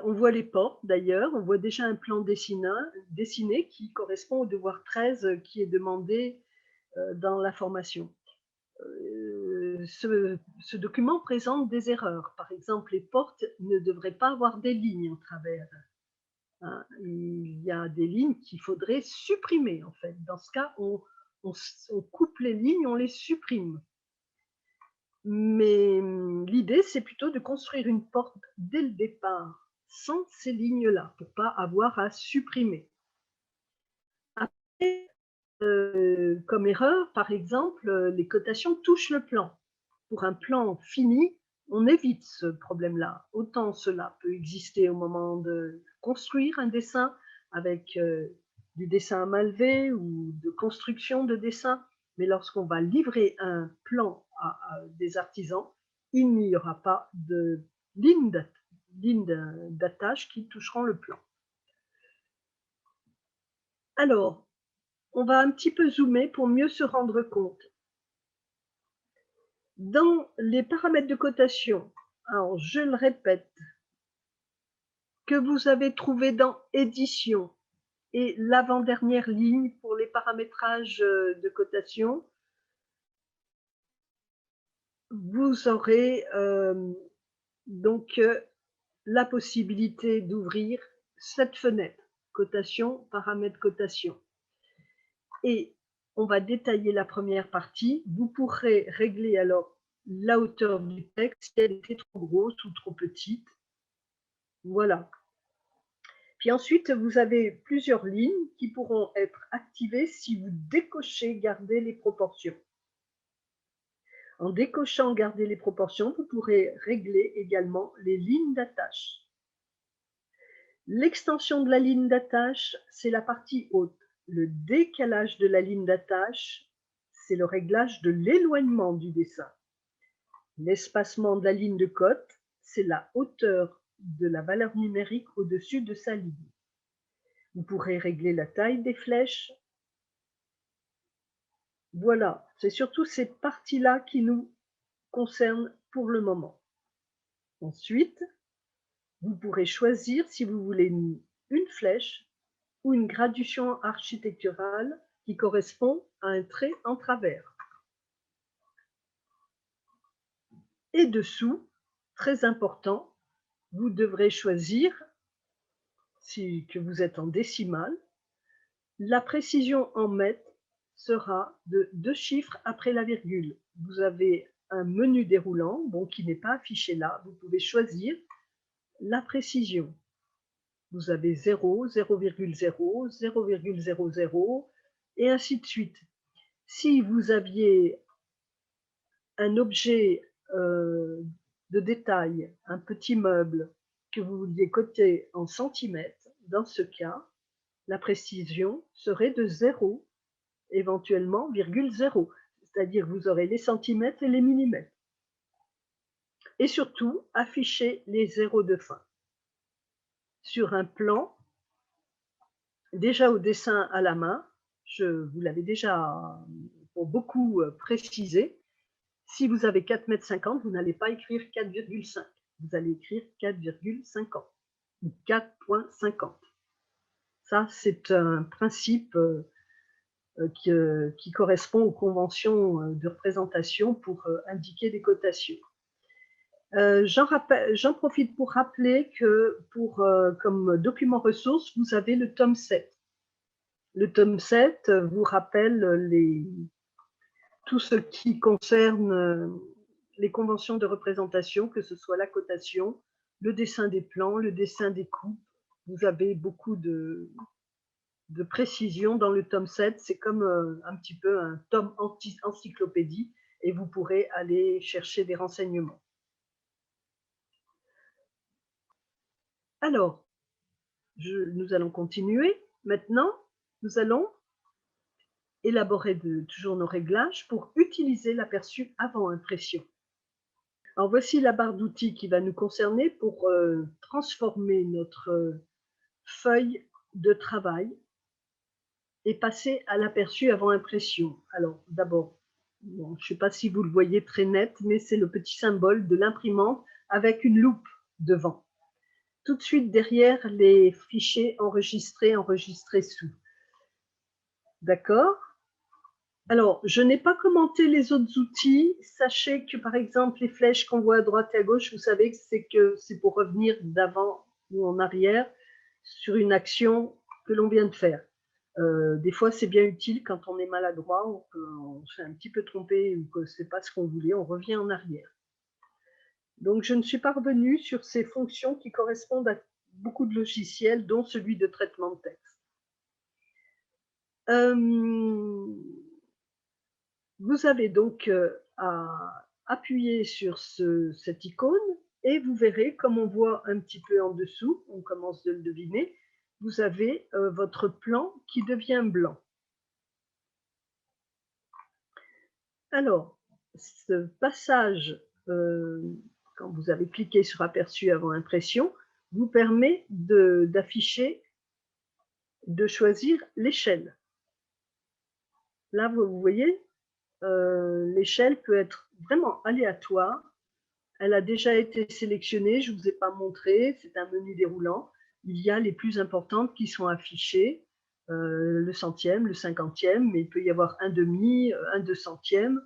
On voit les portes d'ailleurs, on voit déjà un plan dessiné qui correspond au devoir 13 qui est demandé dans la formation. Ce document présente des erreurs. Par exemple, les portes ne devraient pas avoir des lignes en travers. Hein. Il y a des lignes qu'il faudrait supprimer en fait. Dans ce cas, on coupe les lignes, on les supprime. Mais l'idée, c'est plutôt de construire une porte dès le départ, sans ces lignes-là, pour ne pas avoir à supprimer. Après, comme erreur, par exemple, les cotations touchent le plan. Pour un plan fini, on évite ce problème-là. Autant cela peut exister au moment de construire un dessin avec du dessin à main levée ou de construction de dessin, mais lorsqu'on va livrer un plan à des artisans, il n'y aura pas de lignes d'attache qui toucheront le plan. Alors, on va un petit peu zoomer pour mieux se rendre compte. Dans les paramètres de cotation, alors je le répète, que vous avez trouvé dans édition et l'avant-dernière ligne pour les paramétrages de cotation, vous aurez donc la possibilité d'ouvrir cette fenêtre, cotation, paramètres cotation. Et on va détailler la première partie. Vous pourrez régler alors la hauteur du texte, si elle était trop grosse ou trop petite. Voilà. Puis ensuite, vous avez plusieurs lignes qui pourront être activées si vous décochez « Garder les proportions ». En décochant « Garder les proportions », vous pourrez régler également les lignes d'attache. L'extension de la ligne d'attache, c'est la partie haute. Le décalage de la ligne d'attache, c'est le réglage de l'éloignement du dessin. L'espacement de la ligne de cote, c'est la hauteur de la valeur numérique au-dessus de sa ligne. Vous pourrez régler la taille des flèches. Voilà, c'est surtout ces parties-là qui nous concernent pour le moment. Ensuite, vous pourrez choisir si vous voulez une flèche ou une graduation architecturale qui correspond à un trait en travers. Et dessous, très important, vous devrez choisir, si que vous êtes en décimale, la précision en mètres sera de 2 chiffres après la virgule. Vous avez un menu déroulant, bon, qui n'est pas affiché là. Vous pouvez choisir la précision. Vous avez 0, 0,0, 0,00 et ainsi de suite. Si vous aviez un objet de détail, un petit meuble que vous vouliez coter en centimètres, dans ce cas, la précision serait de 0, éventuellement, 0, c'est-à-dire vous aurez les centimètres et les millimètres. Et surtout, afficher les zéros de fin. Sur un plan, déjà au dessin à la main, je vous l'avais déjà pour beaucoup précisé, si vous avez 4,50 m, vous n'allez pas écrire 4,5. Vous allez écrire 4,50 ou 4,50. Ça, c'est un principe qui correspond aux conventions de représentation pour indiquer des cotations. J'en profite pour rappeler que comme document ressource, vous avez le tome 7. Le tome 7 vous rappelle tout ce qui concerne les conventions de représentation, que ce soit la cotation, le dessin des plans, le dessin des coupes. Vous avez beaucoup de précision dans le tome 7. C'est comme un petit peu un tome encyclopédie et vous pourrez aller chercher des renseignements. Alors, nous allons continuer. Maintenant, nous allons élaborer toujours nos réglages pour utiliser l'aperçu avant impression. Alors voici la barre d'outils qui va nous concerner pour transformer notre feuille de travail et passer à l'aperçu avant impression. Alors d'abord, bon, je ne sais pas si vous le voyez très net, mais c'est le petit symbole de l'imprimante avec une loupe devant. tout de suite derrière les fichiers enregistrés, enregistrés sous. D'accord? Alors, je n'ai pas commenté les autres outils. Sachez que, par exemple, les flèches qu'on voit à droite et à gauche, vous savez que c'est pour revenir d'avant ou en arrière sur une action que l'on vient de faire. Des fois, c'est bien utile quand on est maladroit ou qu'on s'est un petit peu trompé ou que ce n'est pas ce qu'on voulait, on revient en arrière. Donc, je ne suis pas revenue sur ces fonctions qui correspondent à beaucoup de logiciels, dont celui de traitement de texte. Vous avez donc à appuyer sur cette icône et vous verrez, comme on voit un petit peu en dessous, on commence de le deviner, vous avez votre plan qui devient blanc. Alors, ce passage, quand vous avez cliqué sur aperçu avant impression, vous permet d'afficher, de choisir l'échelle. Là, vous voyez, l'échelle peut être vraiment aléatoire. Elle a déjà été sélectionnée, je ne vous ai pas montré, c'est un menu déroulant. Il y a les plus importantes qui sont affichées, le centième, le cinquantième, mais il peut y avoir un demi, un 200e.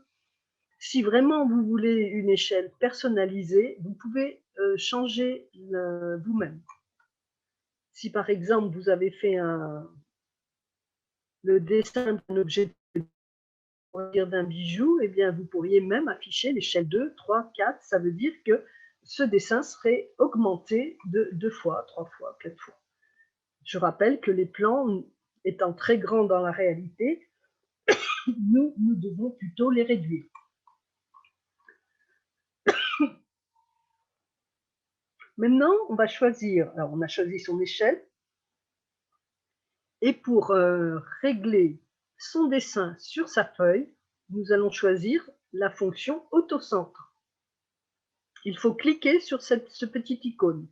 Si vraiment vous voulez une échelle personnalisée, vous pouvez changer vous-même. Si par exemple vous avez fait le dessin d'un objet d'un bijou, eh bien, vous pourriez même afficher l'échelle 2, 3, 4. Ça veut dire que ce dessin serait augmenté de 2 fois, 3 fois, 4 fois. Je rappelle que les plans étant très grands dans la réalité, nous devons plutôt les réduire. Maintenant, on va choisir, alors on a choisi son échelle, et pour régler son dessin sur sa feuille, nous allons choisir la fonction autocentre. Il faut cliquer sur ce petit icône.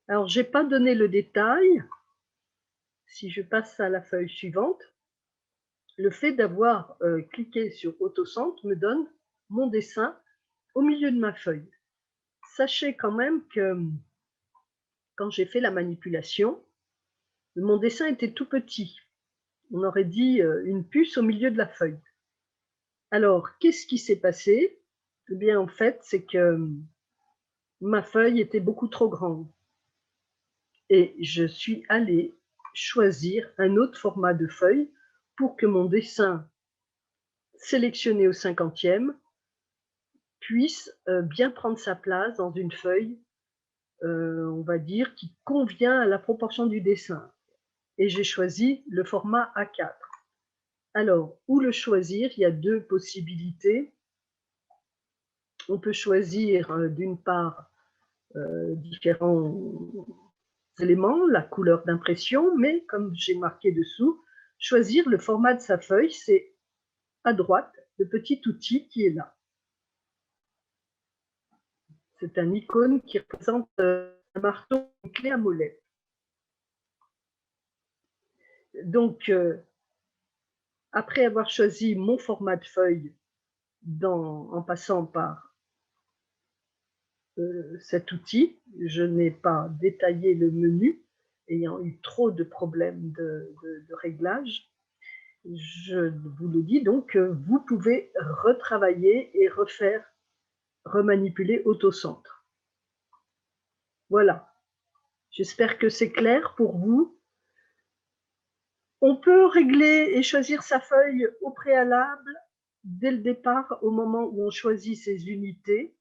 Alors, je n'ai pas donné le détail. Si je passe à la feuille suivante, le fait d'avoir cliqué sur autocentre me donne mon dessin au milieu de ma feuille. Sachez quand même que quand j'ai fait la manipulation, mon dessin était tout petit. On aurait dit une puce au milieu de la feuille. Alors, qu'est-ce qui s'est passé? Eh bien, en fait, c'est que ma feuille était beaucoup trop grande. Et je suis allée choisir un autre format de feuille pour que mon dessin sélectionné au cinquantième puisse bien prendre sa place dans une feuille, on va dire, qui convient à la proportion du dessin. Et j'ai choisi le format A4. Alors, où le choisir? Il y a deux possibilités. On peut choisir d'une part différents éléments, la couleur d'impression, mais comme j'ai marqué dessous, choisir le format de sa feuille, c'est à droite, le petit outil qui est là. C'est un icône qui représente un marteau, une clé à mollet. Donc, après avoir choisi mon format de feuille en passant par cet outil, je n'ai pas détaillé le menu, ayant eu trop de problèmes de réglage. Je vous le dis donc, vous pouvez retravailler et remanipuler autocentre. Voilà. J'espère que c'est clair pour vous. On peut régler et choisir sa feuille au préalable dès le départ, au moment où on choisit ses unités,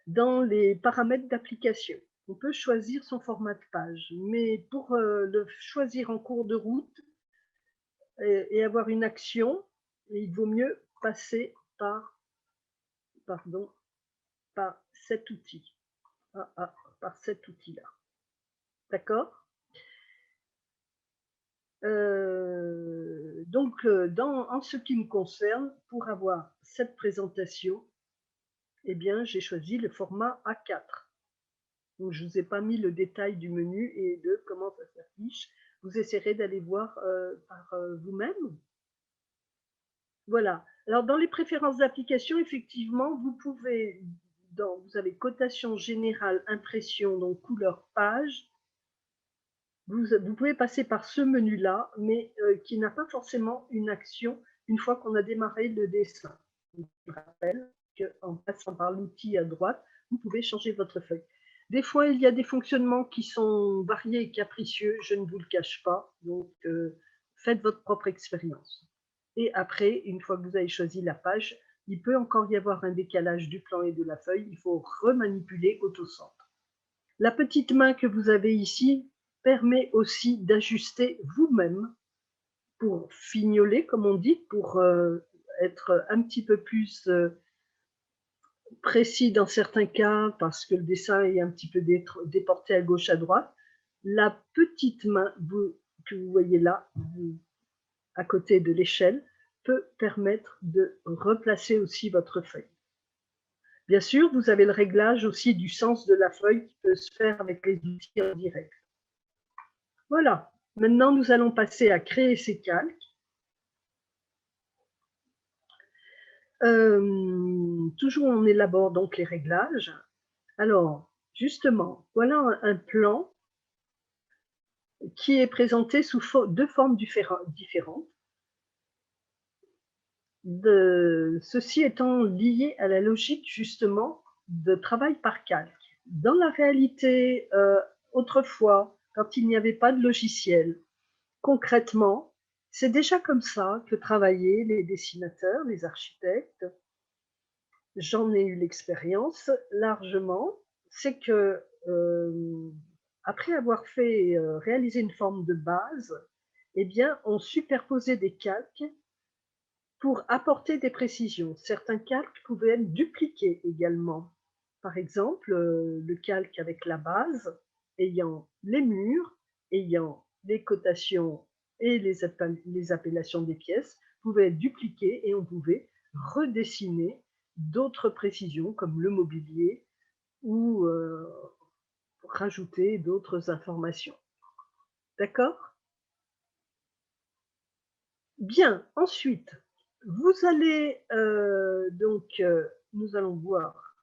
dans les paramètres d'application. On peut choisir son format de page, mais pour le choisir en cours de route et avoir une action, il vaut mieux passer par cet outil. Par cet outil-là. D'accord? Donc, en ce qui me concerne, pour avoir cette présentation, eh bien, j'ai choisi le format A4. Donc, je ne vous ai pas mis le détail du menu et de comment ça s'affiche. Vous essaierez d'aller voir par vous-même. Voilà. Alors, dans les préférences d'application, effectivement, vous pouvez vous avez cotation générale, impression, donc couleur page. Vous pouvez passer par ce menu-là, mais qui n'a pas forcément une action une fois qu'on a démarré le dessin. Je rappelle qu'en passant par l'outil à droite, vous pouvez changer votre feuille. Des fois, il y a des fonctionnements qui sont variés et capricieux, je ne vous le cache pas, donc faites votre propre expérience. Et après, une fois que vous avez choisi la page, il peut encore y avoir un décalage du plan et de la feuille, il faut remanipuler auto-centre. La petite main que vous avez ici permet aussi d'ajuster vous-même pour fignoler, comme on dit, pour être un petit peu plus précis dans certains cas, parce que le dessin est un petit peu déporté à gauche, à droite. La petite main que vous voyez là, à côté de l'échelle, peut permettre de replacer aussi votre feuille. Bien sûr, vous avez le réglage aussi du sens de la feuille qui peut se faire avec les outils en direct. Voilà, maintenant nous allons passer à créer ces calques. Toujours on élabore donc les réglages. Alors, justement, voilà un plan qui est présenté sous deux formes différentes. Ceci étant lié à la logique justement de travail par calque. Dans la réalité, autrefois, quand il n'y avait pas de logiciel, concrètement, c'est déjà comme ça que travaillaient les dessinateurs, les architectes. J'en ai eu l'expérience largement. C'est que après avoir fait réaliser une forme de base, eh bien, on superposait des calques pour apporter des précisions. Certains calques pouvaient être dupliqués également. Par exemple, le calque avec la base, ayant les murs, ayant les cotations et les appellations des pièces, pouvait être dupliqué et on pouvait redessiner d'autres précisions comme le mobilier ou rajouter d'autres informations. D'accord? Bien, ensuite, vous allez nous allons voir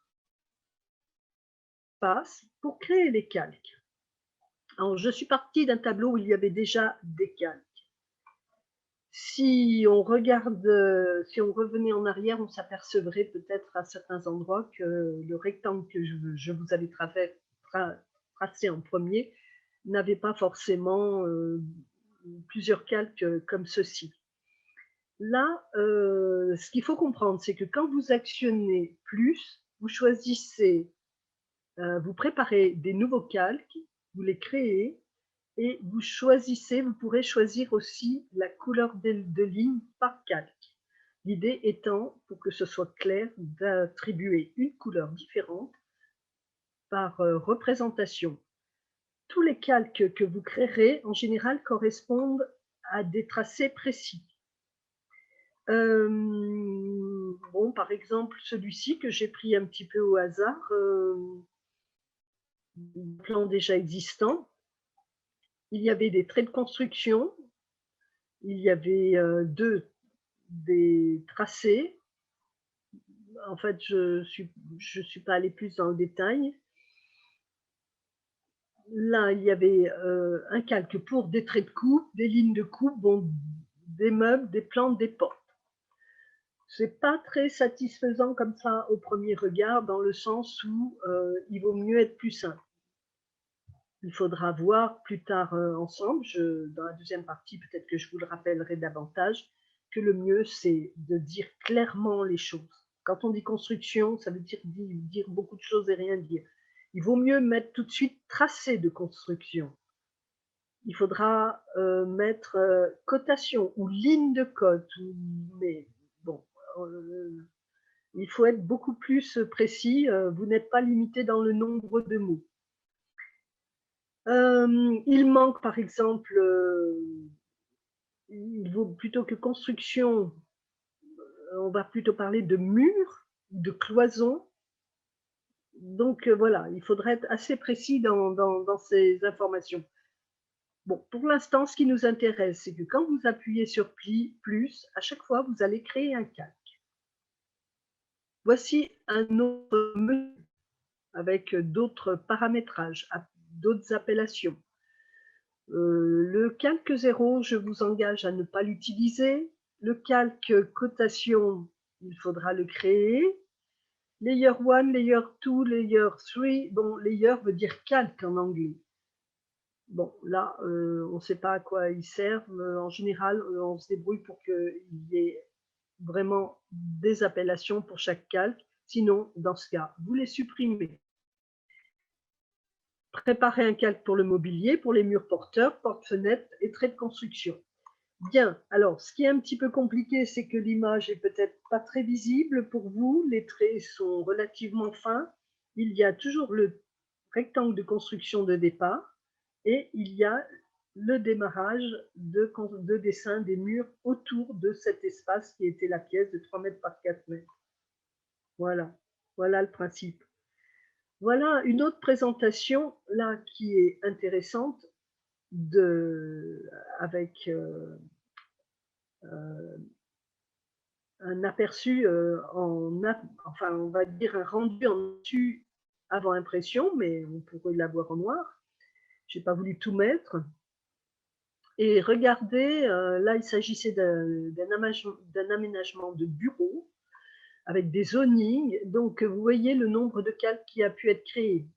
passe pour créer les calques. Alors, je suis partie d'un tableau où il y avait déjà des calques. Si on revenait en arrière, on s'apercevrait peut-être à certains endroits que le rectangle que je vous avais tracé en premier n'avait pas forcément plusieurs calques comme ceci. Là, ce qu'il faut comprendre, c'est que quand vous actionnez plus, vous choisissez, vous préparez des nouveaux calques, vous les créez et vous pourrez choisir aussi la couleur de ligne par calque. L'idée étant, pour que ce soit clair, d'attribuer une couleur différente par représentation. Tous les calques que vous créerez, en général, correspondent à des tracés précis. Bon, par exemple, celui-ci que j'ai pris un petit peu au hasard, un plan déjà existant. Il y avait des traits de construction, il y avait des tracés. En fait, je suis pas allée plus dans le détail. Là, il y avait un calque pour des traits de coupe, des lignes de coupe, bon, des meubles, des plantes, des portes. C'est pas très satisfaisant comme ça au premier regard, dans le sens où il vaut mieux être plus simple. Il faudra voir plus tard ensemble, dans la deuxième partie, peut-être que je vous le rappellerai davantage, que le mieux, c'est de dire clairement les choses. Quand on dit construction, ça veut dire beaucoup de choses et rien dire. Il vaut mieux mettre tout de suite tracé de construction. Il faudra mettre cotation ou ligne de cote, mais bon, il faut être beaucoup plus précis. Vous n'êtes pas limité dans le nombre de mots. Il manque, par exemple, il vaut plutôt que construction, on va plutôt parler de murs, de cloisons. Donc voilà, il faudrait être assez précis dans ces informations. Bon, pour l'instant, ce qui nous intéresse, c'est que quand vous appuyez sur plus, à chaque fois, vous allez créer un calque. Voici un autre menu. avec d'autres paramétrages, d'autres appellations. Le calque 0, je vous engage à ne pas l'utiliser. Le calque cotation, il faudra le créer. Layer 1, layer 2, layer 3. Bon, layer veut dire calque en anglais. Bon, là, on ne sait pas à quoi ils servent. En général, on se débrouille pour qu'il y ait vraiment des appellations pour chaque calque. Sinon, dans ce cas, vous les supprimez. Préparez un calque pour le mobilier, pour les murs porteurs, portes-fenêtres et traits de construction. Bien, alors ce qui est un petit peu compliqué, c'est que l'image est peut-être pas très visible pour vous. Les traits sont relativement fins. Il y a toujours le rectangle de construction de départ et il y a le démarrage de dessin des murs autour de cet espace qui était la pièce de 3 mètres par 4 mètres. Voilà, voilà le principe. Voilà une autre présentation là qui est intéressante avec un aperçu enfin on va dire un rendu en dessus avant impression, mais on pourrait l'avoir en noir. J'ai pas voulu tout mettre. Et regardez, là il s'agissait d'un aménagement de bureau avec des zonings. Donc vous voyez le nombre de calques qui a pu être créé.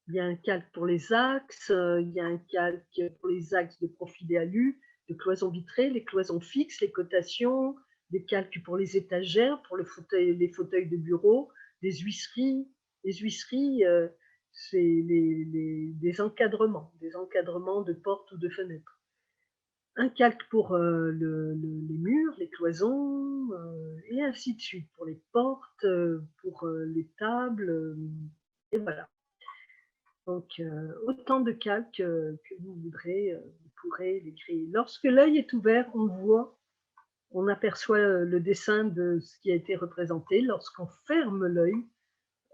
Il y a un calque pour les axes, il y a un calque pour les axes de profil alu, de cloisons vitrées, les cloisons fixes, les cotations, des calques pour les étagères, pour les fauteuils de bureau, des huisseries. Les huisseries, c'est des encadrements de portes ou de fenêtres. Un calque pour les murs, les cloisons, et ainsi de suite, pour les portes, pour les tables, et voilà. Donc, autant de calques que vous voudrez, vous pourrez les créer. Lorsque l'œil est ouvert, on voit, on aperçoit le dessin de ce qui a été représenté. Lorsqu'on ferme l'œil,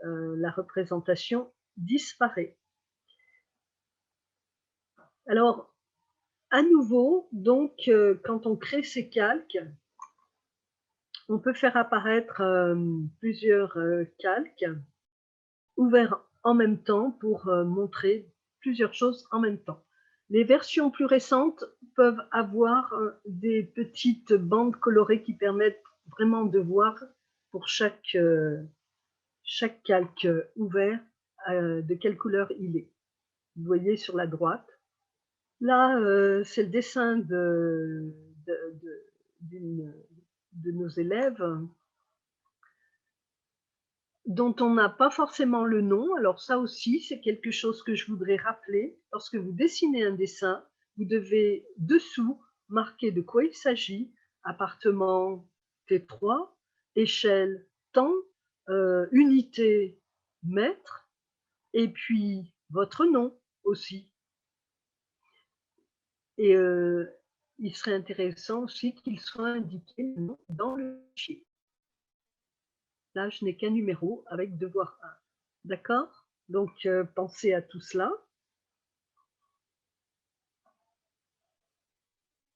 la représentation disparaît. Alors, à nouveau, donc, quand on crée ces calques, on peut faire apparaître plusieurs calques ouverts en même temps pour montrer plusieurs choses en même temps. Les versions plus récentes peuvent avoir des petites bandes colorées qui permettent vraiment de voir pour chaque calque ouvert de quelle couleur il est. Vous voyez sur la droite. Là, c'est le dessin de nos élèves dont on n'a pas forcément le nom. Alors ça aussi, c'est quelque chose que je voudrais rappeler. Lorsque vous dessinez un dessin, vous devez dessous marquer de quoi il s'agit, appartement T3, échelle temps, unité mètre, et puis votre nom aussi. Et il serait intéressant aussi qu'il soit indiqué dans le fichier. Là, je n'ai qu'un numéro avec devoir 1. D'accord? Donc, pensez à tout cela.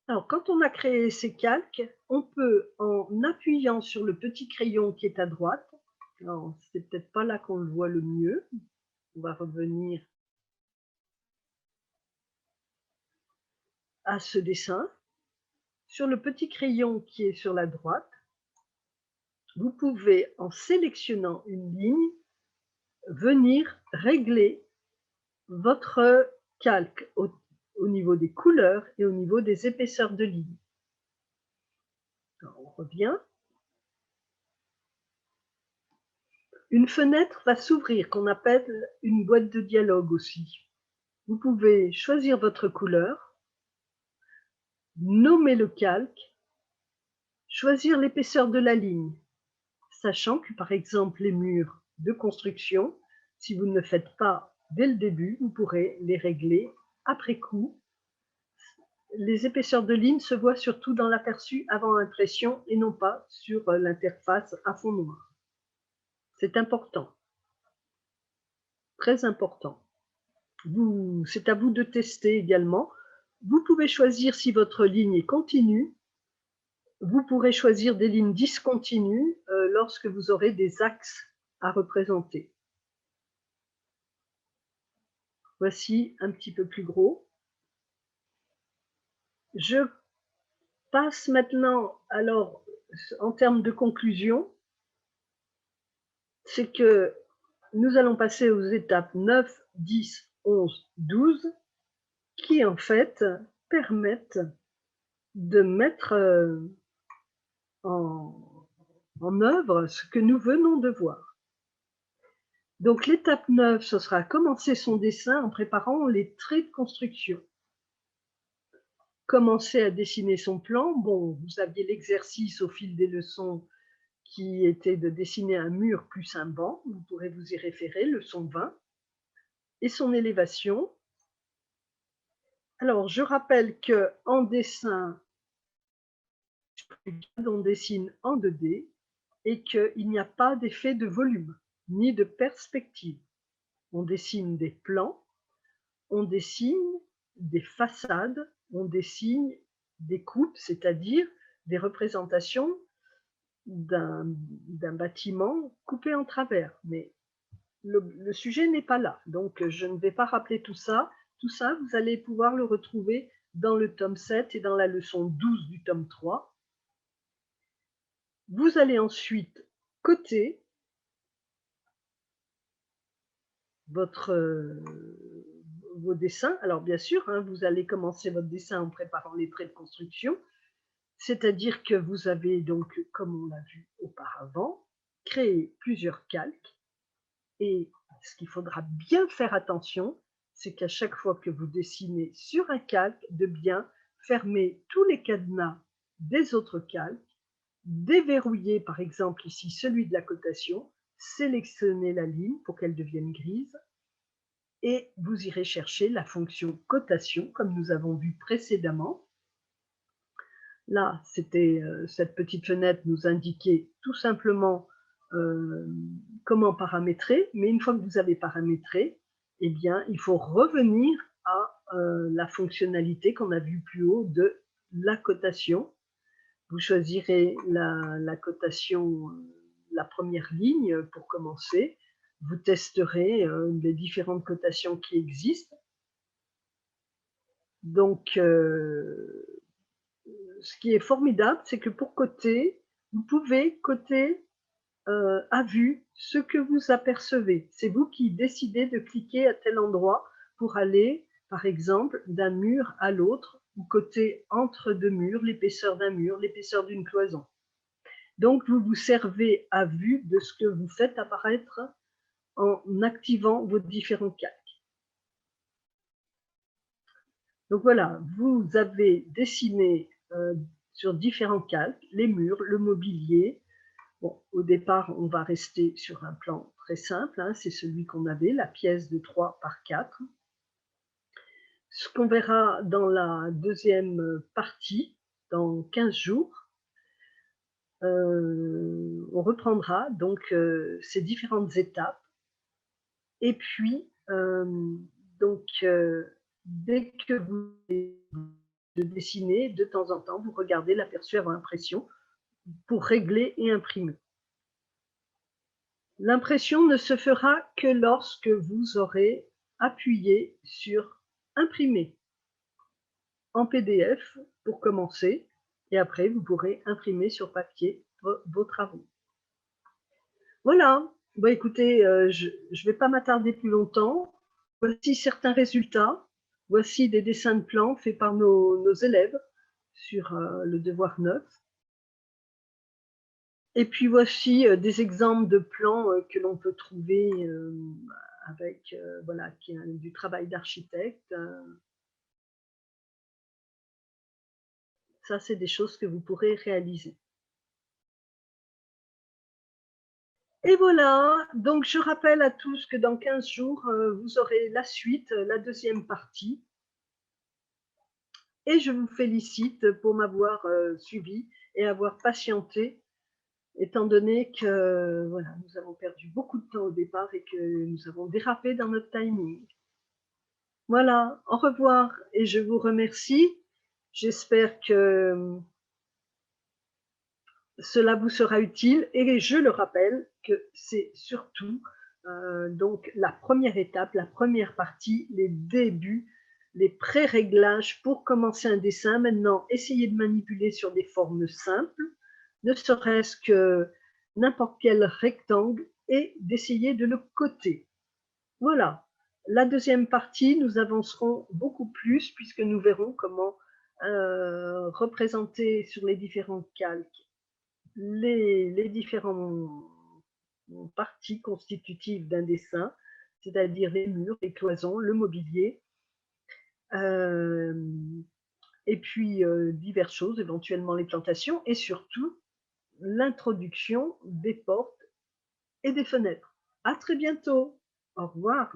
Alors, quand on a créé ces calques, on peut, en appuyant sur le petit crayon qui est à droite, c'est peut-être pas là qu'on le voit le mieux, on va revenir à ce dessin. Sur le petit crayon qui est sur la droite, vous pouvez, en sélectionnant une ligne, venir régler votre calque au niveau des couleurs et au niveau des épaisseurs de ligne. Alors, on revient. Une fenêtre va s'ouvrir, qu'on appelle une boîte de dialogue aussi. Vous pouvez choisir votre couleur, nommer le calque, choisir l'épaisseur de la ligne, sachant que par exemple les murs de construction, si vous ne le faites pas dès le début, vous pourrez les régler après coup. Les épaisseurs de ligne se voient surtout dans l'aperçu avant impression et non pas sur l'interface à fond noir. C'est important, très important. C'est à vous de tester également. Vous pouvez choisir si votre ligne est continue. Vous pourrez choisir des lignes discontinues lorsque vous aurez des axes à représenter. Voici un petit peu plus gros. Je passe maintenant, alors, en termes de conclusion, c'est que nous allons passer aux étapes 9, 10, 11, 12, qui en fait permettent de mettre en œuvre ce que nous venons de voir. Donc l'étape 9, ce sera commencer son dessin en préparant les traits de construction. Commencer à dessiner son plan. Bon, vous aviez l'exercice au fil des leçons qui était de dessiner un mur plus un banc. Vous pourrez vous y référer, leçon 20. Et son élévation. Alors, je rappelle qu'en dessin, on dessine en 2D et qu'il n'y a pas d'effet de volume ni de perspective. On dessine des plans, on dessine des façades, on dessine des coupes, c'est-à-dire des représentations d'un bâtiment coupé en travers. Mais le sujet n'est pas là, donc je ne vais pas rappeler tout ça. Tout ça, vous allez pouvoir le retrouver dans le tome 7 et dans la leçon 12 du tome 3. Vous allez ensuite coter vos dessins. Alors bien sûr, hein, vous allez commencer votre dessin en préparant les traits de construction, c'est-à-dire que vous avez donc, comme on l'a vu auparavant, créé plusieurs calques. Et ce qu'il faudra bien faire attention, c'est qu'à chaque fois que vous dessinez sur un calque, de bien fermer tous les cadenas des autres calques, déverrouiller par exemple ici celui de la cotation, sélectionner la ligne pour qu'elle devienne grise, et vous irez chercher la fonction cotation comme nous avons vu précédemment. Là, c'était cette petite fenêtre nous indiquait tout simplement comment paramétrer, mais une fois que vous avez paramétré, eh bien, il faut revenir à la fonctionnalité qu'on a vue plus haut de la cotation. Vous choisirez la cotation, la première ligne pour commencer. Vous testerez les différentes cotations qui existent. Donc, ce qui est formidable, c'est que pour coter, vous pouvez coter à vue ce que vous apercevez. C'est vous qui décidez de cliquer à tel endroit pour aller, par exemple, d'un mur à l'autre, ou coter entre deux murs, l'épaisseur d'un mur, l'épaisseur d'une cloison. Donc, vous vous servez à vue de ce que vous faites apparaître en activant vos différents calques. Donc voilà, vous avez dessiné sur différents calques les murs, le mobilier. Bon, au départ, on va rester sur un plan très simple, hein, c'est celui qu'on avait, la pièce de 3 par 4. Ce qu'on verra dans la deuxième partie, dans 15 jours, on reprendra donc ces différentes étapes. Et puis, donc, dès que vous dessinez, de temps en temps, vous regardez l'aperçu avant impression pour régler et imprimer. L'impression ne se fera que lorsque vous aurez appuyé sur imprimer en PDF pour commencer, et après vous pourrez imprimer sur papier vos travaux. Voilà, bon, écoutez, je ne vais pas m'attarder plus longtemps. Voici certains résultats. Voici des dessins de plans faits par nos élèves sur le devoir 9. Et puis voici des exemples de plans que l'on peut trouver avec voilà, qui est du travail d'architecte. Ça, c'est des choses que vous pourrez réaliser. Et voilà, donc je rappelle à tous que dans 15 jours, vous aurez la suite, la deuxième partie. Et je vous félicite pour m'avoir suivi et avoir patienté, étant donné que voilà, nous avons perdu beaucoup de temps au départ et que nous avons dérapé dans notre timing. Voilà, au revoir et je vous remercie. J'espère que cela vous sera utile et je le rappelle que c'est surtout Donc la première étape, la première partie, les débuts, les pré-réglages pour commencer un dessin. Maintenant, essayez de manipuler sur des formes simples, ne serait-ce que n'importe quel rectangle, et d'essayer de le coter. Voilà. La deuxième partie, nous avancerons beaucoup plus puisque nous verrons comment représenter sur les différents calques les différentes parties constitutives d'un dessin, c'est-à-dire les murs, les cloisons, le mobilier, et puis diverses choses, éventuellement les plantations, et surtout l'introduction des portes et des fenêtres. À très bientôt. Au revoir.